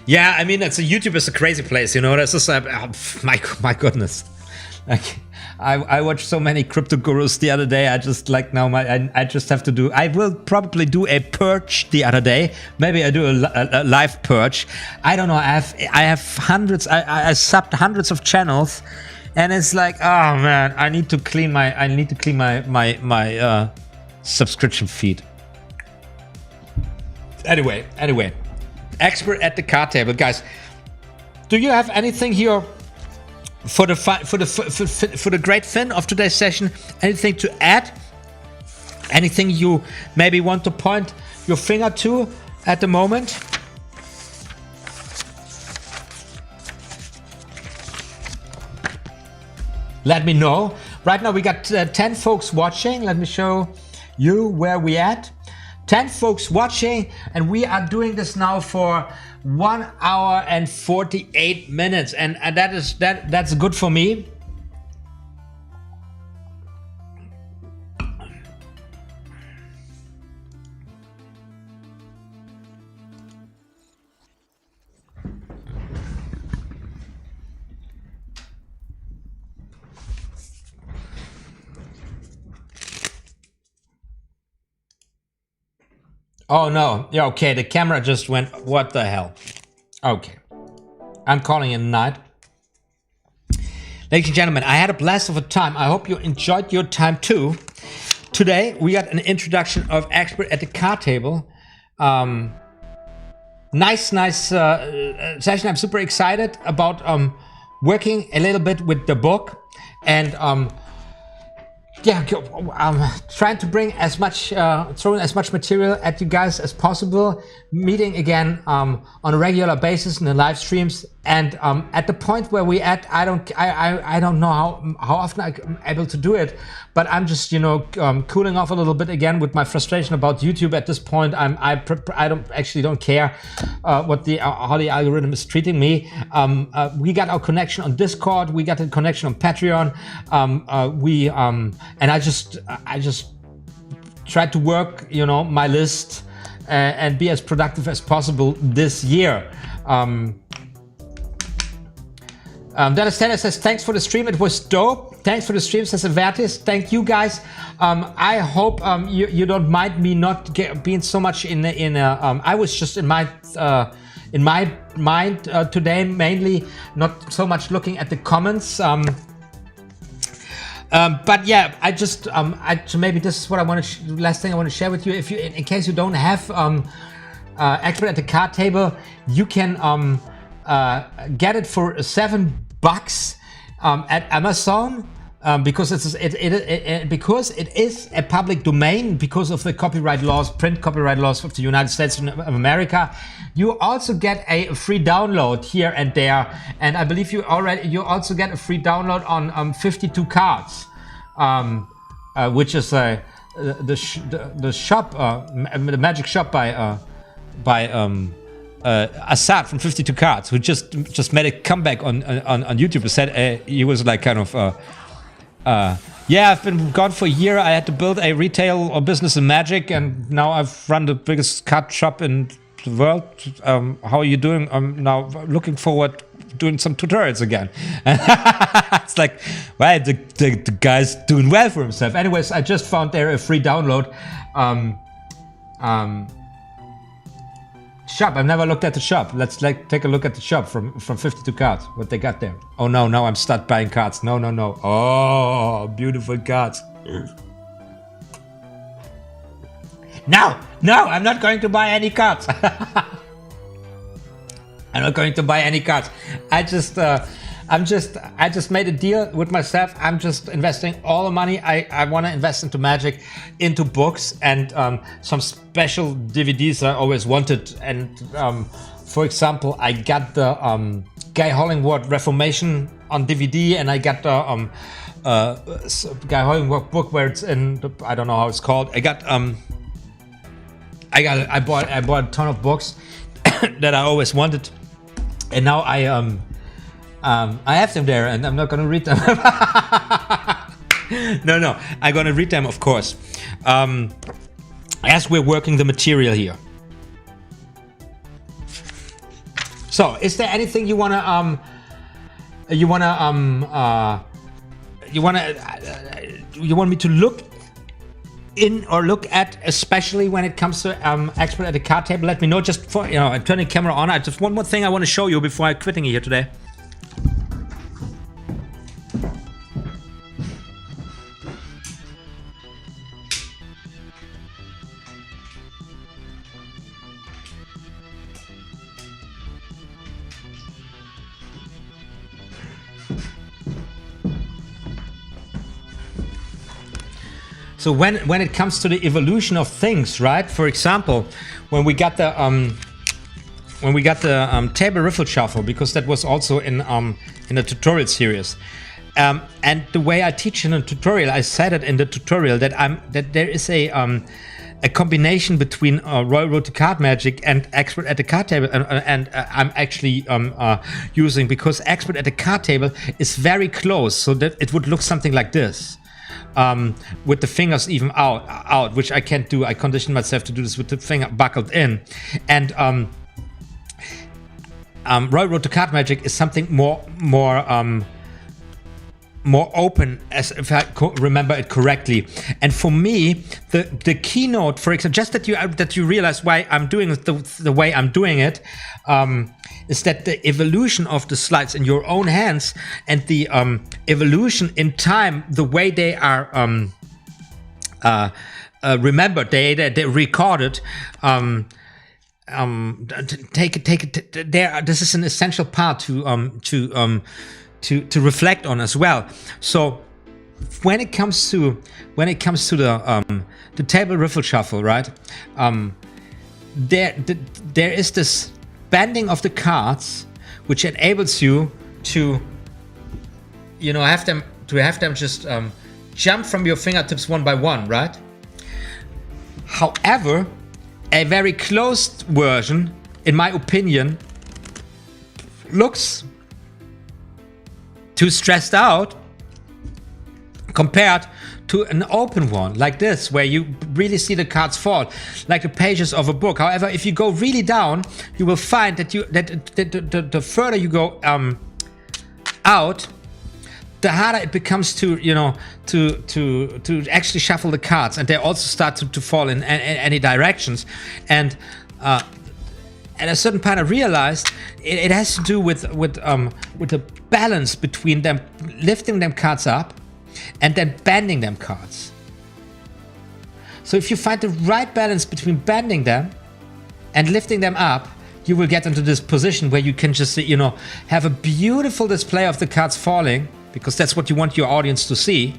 Yeah, I mean, YouTube is a crazy place, you know. This is my goodness. Like, I watched so many crypto gurus the other day. I just I just have to do. I will probably do a purge the other day. Maybe I do a live purge. I don't know. I have hundreds. I subbed hundreds of channels, and it's like, oh man, I need to clean my subscription feed. Anyway, expert at the card table, guys. Do you have anything here for the great fin of today's session? Anything to add? Anything you maybe want to point your finger to at the moment? Let me know. Right now we got 10 folks watching. Let me show you where we at. 10 folks watching, and we are doing this now for 1 hour and 48 minutes, and that's good for me. Oh no, yeah, okay, the camera just went, what the hell? Okay, I'm calling it a night. Ladies and gentlemen, I had a blast of a time. I hope you enjoyed your time too. Today, we got an introduction of expert at the card table. Nice session. I'm super excited about working a little bit with the book, and yeah, I'm trying to bring as much, throwing as much material at you guys as possible. Meeting again on a regular basis in the live streams, and at the point where we at, I don't know how often I'm able to do it, but I'm just cooling off a little bit again with my frustration about YouTube at this point. I don't care what how the algorithm is treating me. We got our connection on Discord, we got a connection on Patreon. And I just tried to work, my list and be as productive as possible this year. Dennis Taylor says, thanks for the stream, it was dope. Thanks for the stream, says Avertis. Thank you guys. I hope you don't mind me not being so much I was just in my mind today, mainly not so much looking at the comments. But yeah, I just maybe this is what I want to last thing I want to share with you. If you, in case you don't have expert at the card table, you can get it for $7 at Amazon, because because it is a public domain because of the copyright laws, print copyright laws of the United States of America. You also get a free download here and there, and I believe you also get a free download on 52 cards, which is the shop, the magic shop by Assad from 52 cards, who just made a comeback on YouTube. He said he was like kind of yeah, I've been gone for a year. I had to build a retail or business in magic, and now I've run the biggest card shop in the world. How are you doing? I'm now looking forward to doing some tutorials again. It's like, well, the guy's doing well for himself. Anyways, I just found there a free download. Shop. I've never looked at the shop. Let's take a look at the shop from 52 cards. What they got there? Oh no, now I'm start buying cards. No. Oh, beautiful cards. No, I'm not going to buy any cards. I'm not going to buy any cards. I just made a deal with myself. I'm just investing all the money I want to invest into magic, into books, and some special DVDs I always wanted. And for example, I got the Guy Hollingworth Reformation on DVD, and I got the Guy Hollingworth book where it's in I don't know how it's called. I bought a ton of books that I always wanted, and now I have them there, and I'm not gonna read them. No, I'm gonna read them, of course, as we're working the material here. So, is there anything you want me to look in or look at, especially when it comes to expert at the card table? Let me know. Just for I'm turning the camera on. I just one more thing I want to show you before I'm quitting here today. So when it comes to the evolution of things, right? For example, when we got the table riffle shuffle, because that was also in a tutorial series, and the way I teach in a tutorial, I said it in the tutorial that there is a combination between Royal Road to Card Magic and ExPERT at the card table, and I'm actually using, because ExPERT at the card table is very close, so that it would look something like this. With the fingers even out, which I can't do. I conditioned myself to do this with the finger buckled in. And Royal Road to Card Magic is something more open, as if I remember it correctly. And for me, the keynote, for example, just that you realize why I'm doing it the way I'm doing it, is that the evolution of the slides in your own hands and the evolution in time, the way they are remembered, they recorded. Take it. This is an essential part to reflect on as well. So when it comes to the table riffle shuffle, right? There is this bending of the cards, which enables you to, have them just jump from your fingertips one by one, right? However, a very closed version, in my opinion, looks too stressed out compared to an open one like this, where you really see the cards fall, like the pages of a book. However, if you go really down, you will find that the further you go out, the harder it becomes to actually shuffle the cards, and they also start to fall in any directions. And at a certain point, I realized it has to do with the balance between them lifting them cards up and then bending them cards. So if you find the right balance between bending them and lifting them up, you will get into this position where you can just have a beautiful display of the cards falling, because that's what you want your audience to see,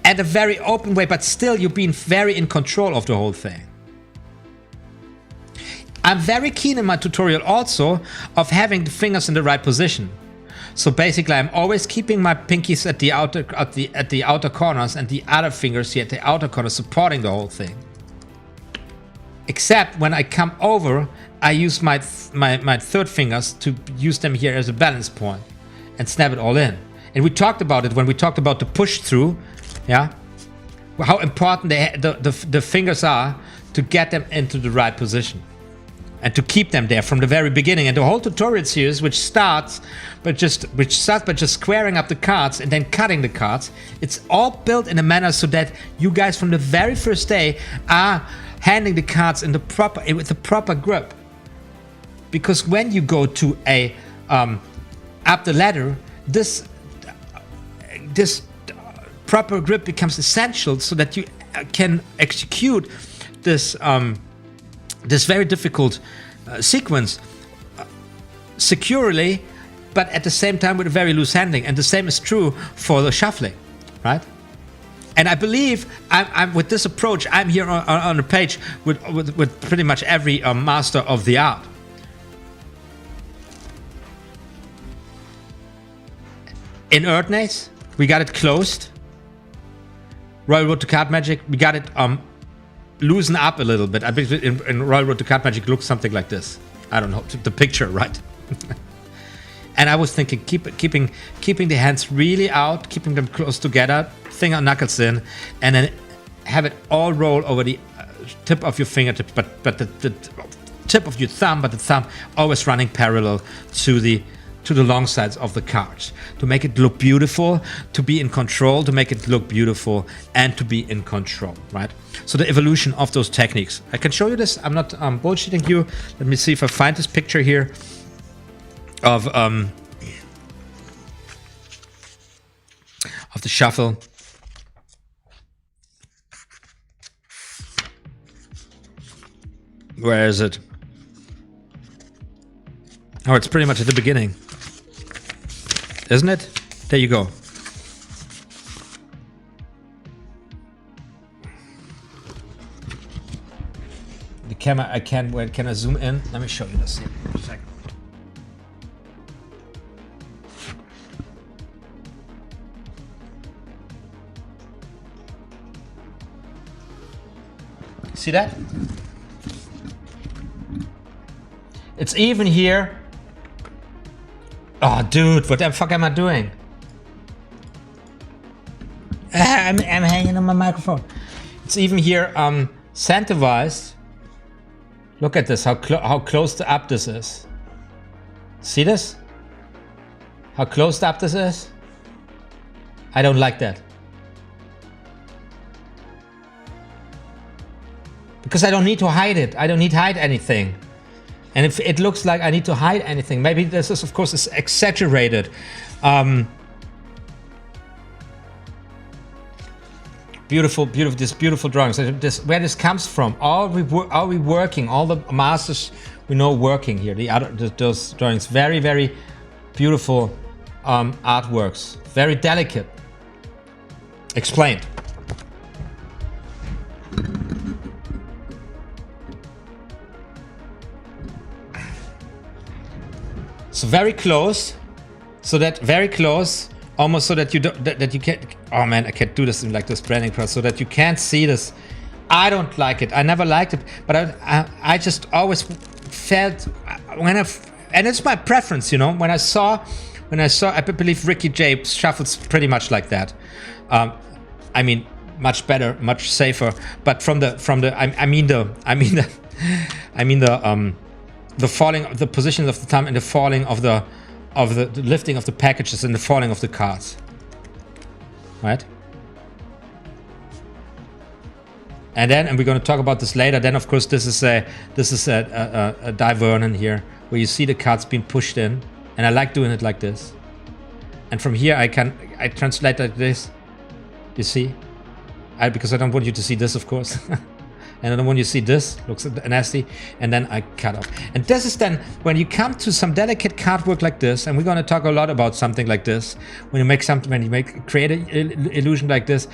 and a very open way, but still you're being very in control of the whole thing. I'm very keen in my tutorial also of having the fingers in the right position. So basically, I'm always keeping my pinkies at the outer corners, and the other fingers here at the outer corners supporting the whole thing. Except when I come over, I use my third fingers to use them here as a balance point and snap it all in. And we talked about it when we talked about the push through, yeah, how important the fingers are to get them into the right position and to keep them there from the very beginning. And the whole tutorial series, which starts by just squaring up the cards and then cutting the cards, it's all built in a manner so that you guys from the very first day are handling the cards with the proper grip. Because when you go to a up the ladder, this proper grip becomes essential so that you can execute this very difficult sequence securely, but at the same time with a very loose handling. And the same is true for the shuffling, right? And I believe I'm with this approach, I'm here on the page with pretty much every master of the art. In Erdnase, we got it closed. Royal Road to Card Magic, we got it loosen up a little bit. I think in Royal Road to Card Magic it looks something like this. I don't know the picture, right? And I was thinking, keeping the hands really out, keeping them close together, finger knuckles in, and then have it all roll over the tip of your fingertip, but the tip of your thumb, but the thumb always running parallel to the long sides of the cards, to make it look beautiful, to be in control, to make it look beautiful, and to be in control, right? So the evolution of those techniques. I can show you this. I'm not bullshitting you. Let me see if I find this picture here of the shuffle. Where is it? Oh, it's pretty much at the beginning, isn't it? There you go. The camera, I can, where can I zoom in? Let me show you this here for a second. See that? It's even here. Oh, dude, what the fuck am I doing? I'm hanging on my microphone. It's even here, center-wise. Look at this, how close up this is. See this? How close up this is? I don't like that. Because I don't need to hide it. I don't need to hide anything. And if it looks like I need to hide anything, maybe this is, of course, is exaggerated. Beautiful, these beautiful drawings. Where this comes from? Are we working? All the masters we know working here. Those drawings, very, very beautiful artworks. Very delicate. Explained. So very close. So that very close. Almost so that you don't, that you can't. Oh man, I can't do this in like this branding process, so that you can't see this. I don't like it. I never liked it, but I just always felt and it's my preference, you know. When I saw, I believe Ricky J shuffles pretty much like that. I mean, much better, much safer. But I mean the falling of the positions of the thumb and the falling of the lifting of the packages and the falling of the cards, right? And we're going to talk about this later. Then, of course, this is a Dai Vernon here, where you see the cards being pushed in, and I like doing it like this. And from here, I translate like this. You see, because I don't want you to see this, of course. And I don't want you to see this, looks nasty, and then I cut off. And this is then, when you come to some delicate card work like this, and we're going to talk a lot about something like this, when you make something, create an illusion like this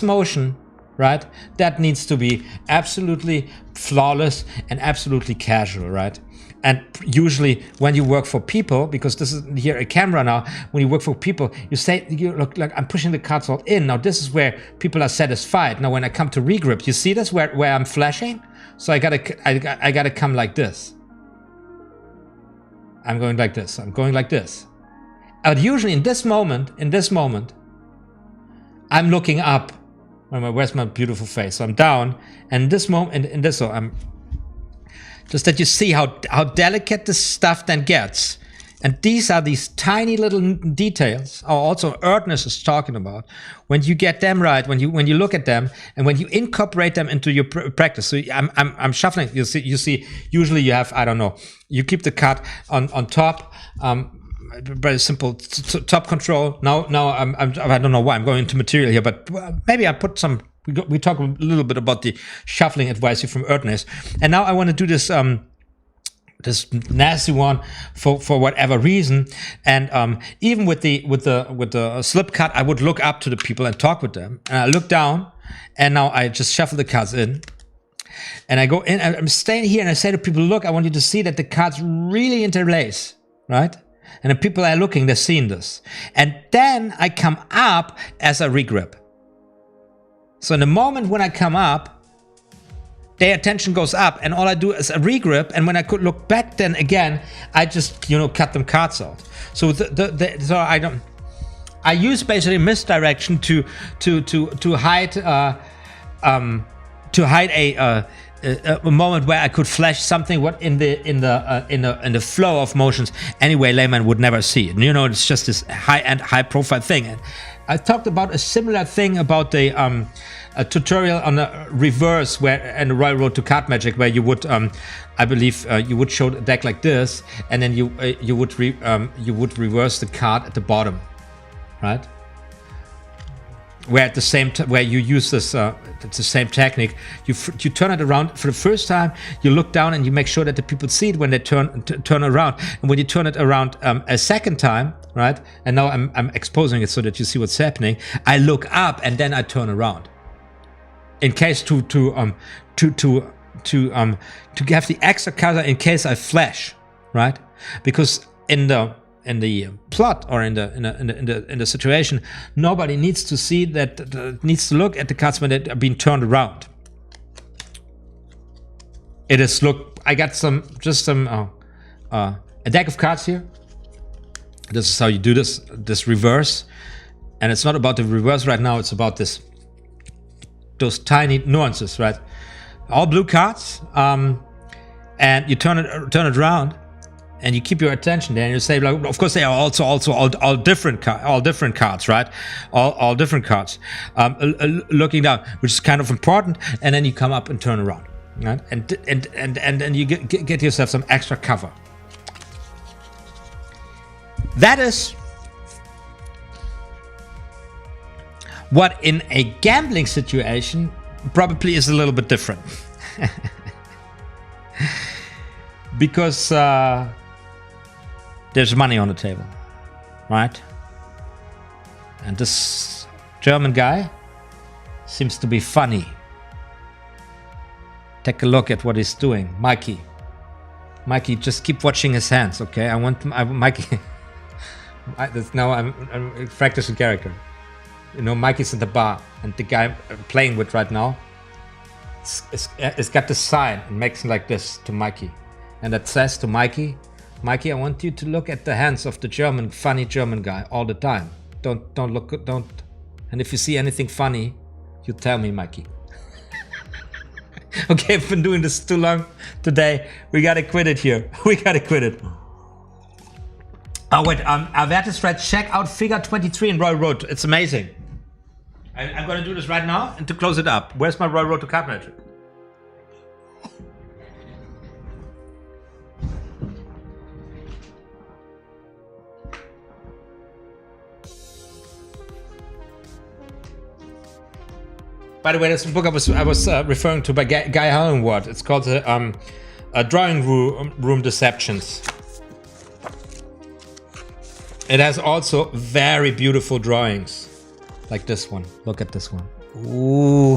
motion, right, that needs to be absolutely flawless and absolutely casual, right? And usually when you work for people, because this is here a camera now, when you work for people, you look like I'm pushing the cards all in. Now this is where people are satisfied. Now when I come to regrip, you see this where I'm flashing? So I gotta come like this. I'm going like this. I'm going like this. But usually in this moment, I'm looking up. Where's my beautiful face? So I'm down, and in this moment, so I'm. Just that you see how delicate this stuff then gets. And these are these tiny little details, or also Erdnase is talking about. When you get them right, when you look at them, and when you incorporate them into your practice. So I'm shuffling. You see. Usually you have, I don't know. You keep the card on top. Very simple top control. Now I don't know why I'm going into material here, but maybe I put some. We talk a little bit about the shuffling advice from Erdnase, and now I want to do this this nasty one for whatever reason. And even with the slip cut, I would look up to the people and talk with them. And I look down, and now I just shuffle the cards in, and I go in. I'm staying here, and I say to people, "Look, I want you to see that the cards really interlace, right?" And the people are looking, they're seeing this, and then I come up as a regrip. So in the moment when I come up, their attention goes up, and all I do is a regrip. And when I could look back, then again, I just cut them cards out. So so I use basically misdirection to hide a moment where I could flash something what in the flow of motions. Anyway, layman would never see it. It's just this high profile thing. And I talked about a similar thing about the a tutorial on a reverse and the Royal Road to Card Magic, where you would, I believe, you would show the deck like this, and then you would reverse the card at the bottom, right? Where at the same where you use this, it's the same technique. You turn it around for the first time. You look down and you make sure that the people see it when they turn around. And when you turn it around a second time, right? And now I'm exposing it so that you see what's happening. I look up and then I turn around. In case to have the extra cover in case I flash, right? Because in the plot or in the situation, nobody needs to see that, needs to look at the cards when they're being turned around. It is, look, I got a deck of cards here. This is how you do this reverse, and it's not about the reverse right now. It's about those tiny nuances, right? All blue cards, and you turn it around, and you keep your attention there, and you say, like, of course, they are also all different cards, right? All different cards, looking down, which is kind of important, and then you come up and turn around, right? And you get yourself some extra cover. That is what in a gambling situation probably is a little bit different. Because there's money on the table, right? And this German guy seems to be funny. Take a look at what he's doing. Mikey, just keep watching his hands, okay? Mikey. I'm practicing character. You know, Mikey's in the bar, and the guy I'm playing with right now, it's got this sign and makes like this to Mikey, and that says to Mikey, I want you to look at the hands of the funny German guy all the time. Don't look. And if you see anything funny, you tell me, Mikey. Okay, I've been doing this too long today. We gotta quit it here. We gotta quit it. Oh wait, Avertisred, check out figure 23 in Royal Road. It's amazing. I'm gonna do this right now and to close it up. Where's my Royal Road to Card Magic? By the way, there's a book I was referring to by Guy Hallenward. It's called Drawing Room Deceptions. It has also very beautiful drawings, like this one. Look at this one. Ooh,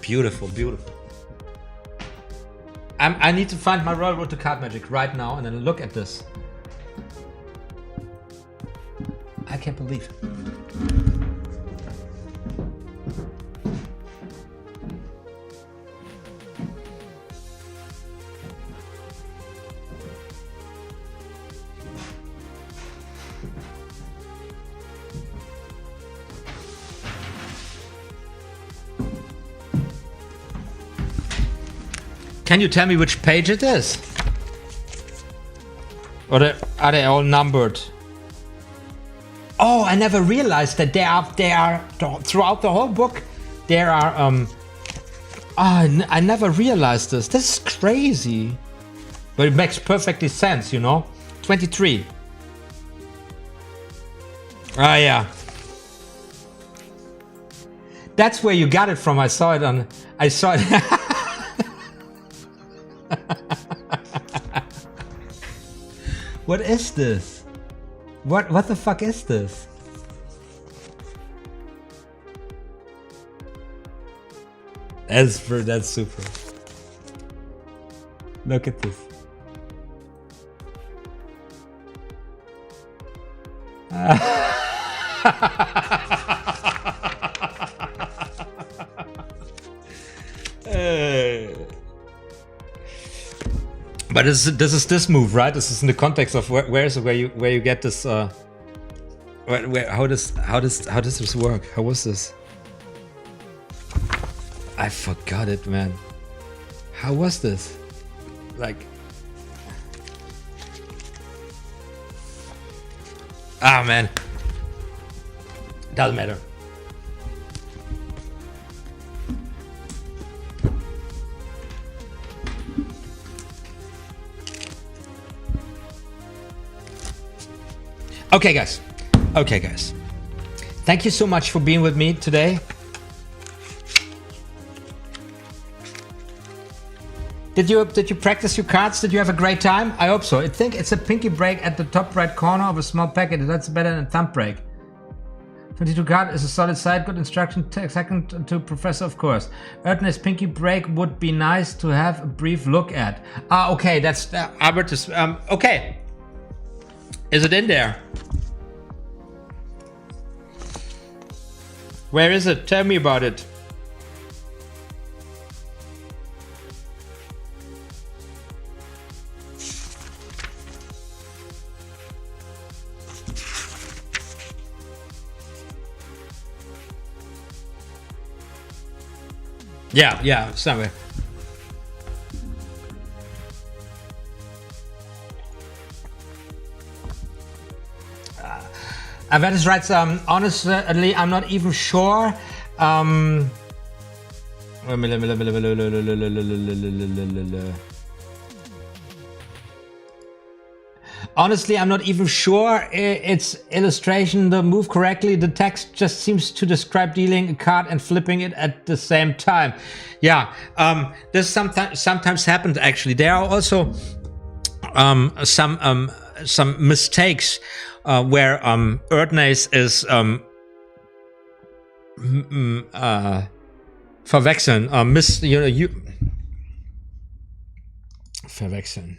beautiful, beautiful. I need to find my Royal Road to Card Magic right now and then look at this. I can't believe it. Can you tell me which page it is? Or are they all numbered? Oh, I never realized that they are throughout the whole book. There are I never realized this. This is crazy, but it makes perfectly sense, you know. 23. Ah, yeah. That's where you got it from. I saw it. What is this? What the fuck is this? That's super. Look at this. But this is this move, right? This is in the context of where you get this. How does this work? How was this? I forgot it, man. How was this? Like, man, doesn't matter. Okay, guys. Thank you so much for being with me today. Did you practice your cards? Did you have a great time? I hope so. I think it's a pinky break at the top right corner of a small packet. That's better than a thumb break. 22 CArD is a solid site, good instruction, second to Professor, of course. Erdnase Pinky Break would be nice to have a brief look at. Ah, okay, that's Albert is, okay. Is it in there? Where is it? Tell me about it. Yeah, somewhere. Avedis writes, honestly, I'm not even sure. Honestly, I'm not even sure it's illustration the move correctly. The text just seems to describe dealing a card and flipping it at the same time. Yeah, this sometimes happens actually. There are also some mistakes where Erdnase is verwechseln, verwechseln.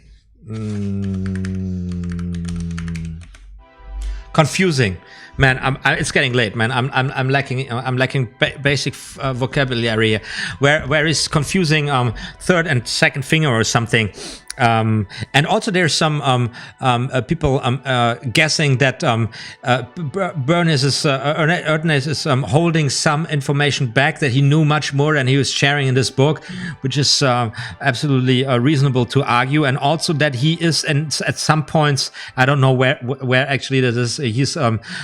Confusing, man. It's getting late, man. I'm lacking basic vocabulary here. Where is confusing third and second finger or something. And also there's some people guessing that Erdnase is holding some information back that he knew much more than he was sharing in this book, which is absolutely reasonable to argue. And also that he is, and at some points, I don't know where actually that is, he's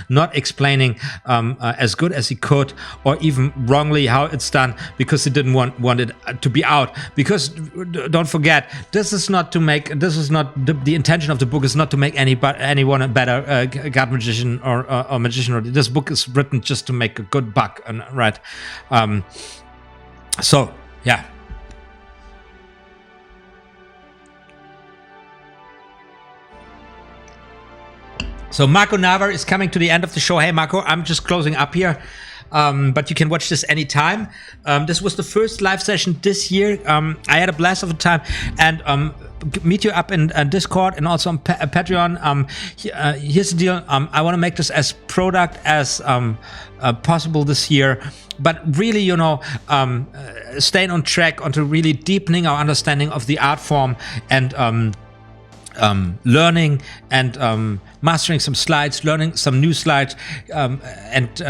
not explaining as good as he could, or even wrongly how it's done, because he didn't want it to be out. Because don't forget, this is not to make, this is not the intention of the book is not to make anyone a better CArD magician or magician. This book is written just to make a good buck, and right. So yeah. So Marco Navar is coming to the end of the show. Hey Marco, I'm just closing up here. But you can watch this anytime. This was the first live session this year. I had a blast of a time, and meet you up in Discord and also on Patreon. Here's the deal. I want to make this as product as possible this year, but really, you know, staying on track onto really deepening our understanding of the art form, and learning and mastering some slides, learning some new slides, and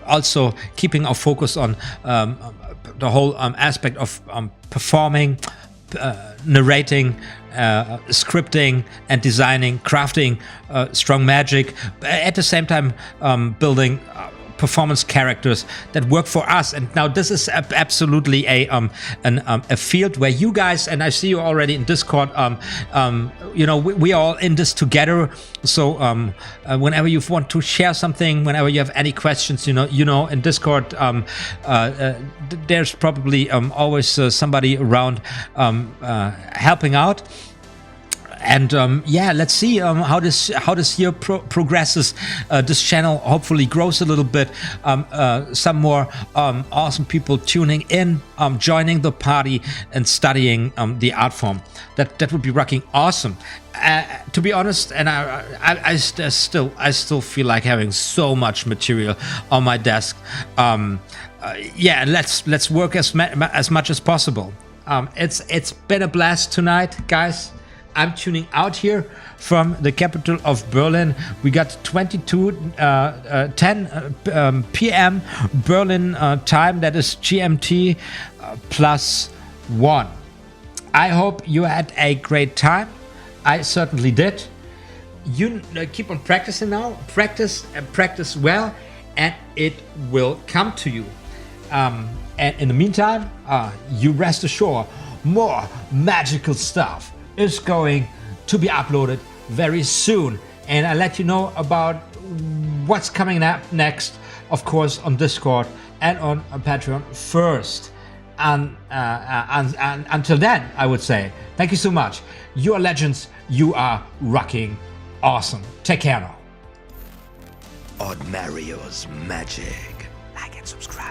also keeping our focus on the whole aspect of performing, narrating, scripting and designing, crafting strong magic, at the same time building performance characters that work for us. And now this is absolutely a field where you guys, and I see you already in Discord, you know, we are all in this together. So whenever you want to share something, whenever you have any questions, you know, in Discord, there's probably always somebody around helping out. And yeah, let's see how this year progresses. This channel hopefully grows a little bit. Some more awesome people tuning in, joining the party, and studying the art form. That would be rocking awesome. To be honest, and I still feel like having so much material on my desk. Yeah, let's work as much as possible. It's been a blast tonight, guys. I'm tuning out here from the capital of Berlin. We got 10 p.m. Berlin time. That is GMT +1. I hope you had a great time. I certainly did. You keep on practicing now. Practice and practice well, and it will come to you. And in the meantime, you rest assured, more magical stuff is going to be uploaded very soon, and I'll let you know about what's coming up next, of course, on Discord and on Patreon first. And until then, I would say thank you so much. You are legends. You are rocking awesome. Take care now. OTHMARiUS Magic. Like and subscribe.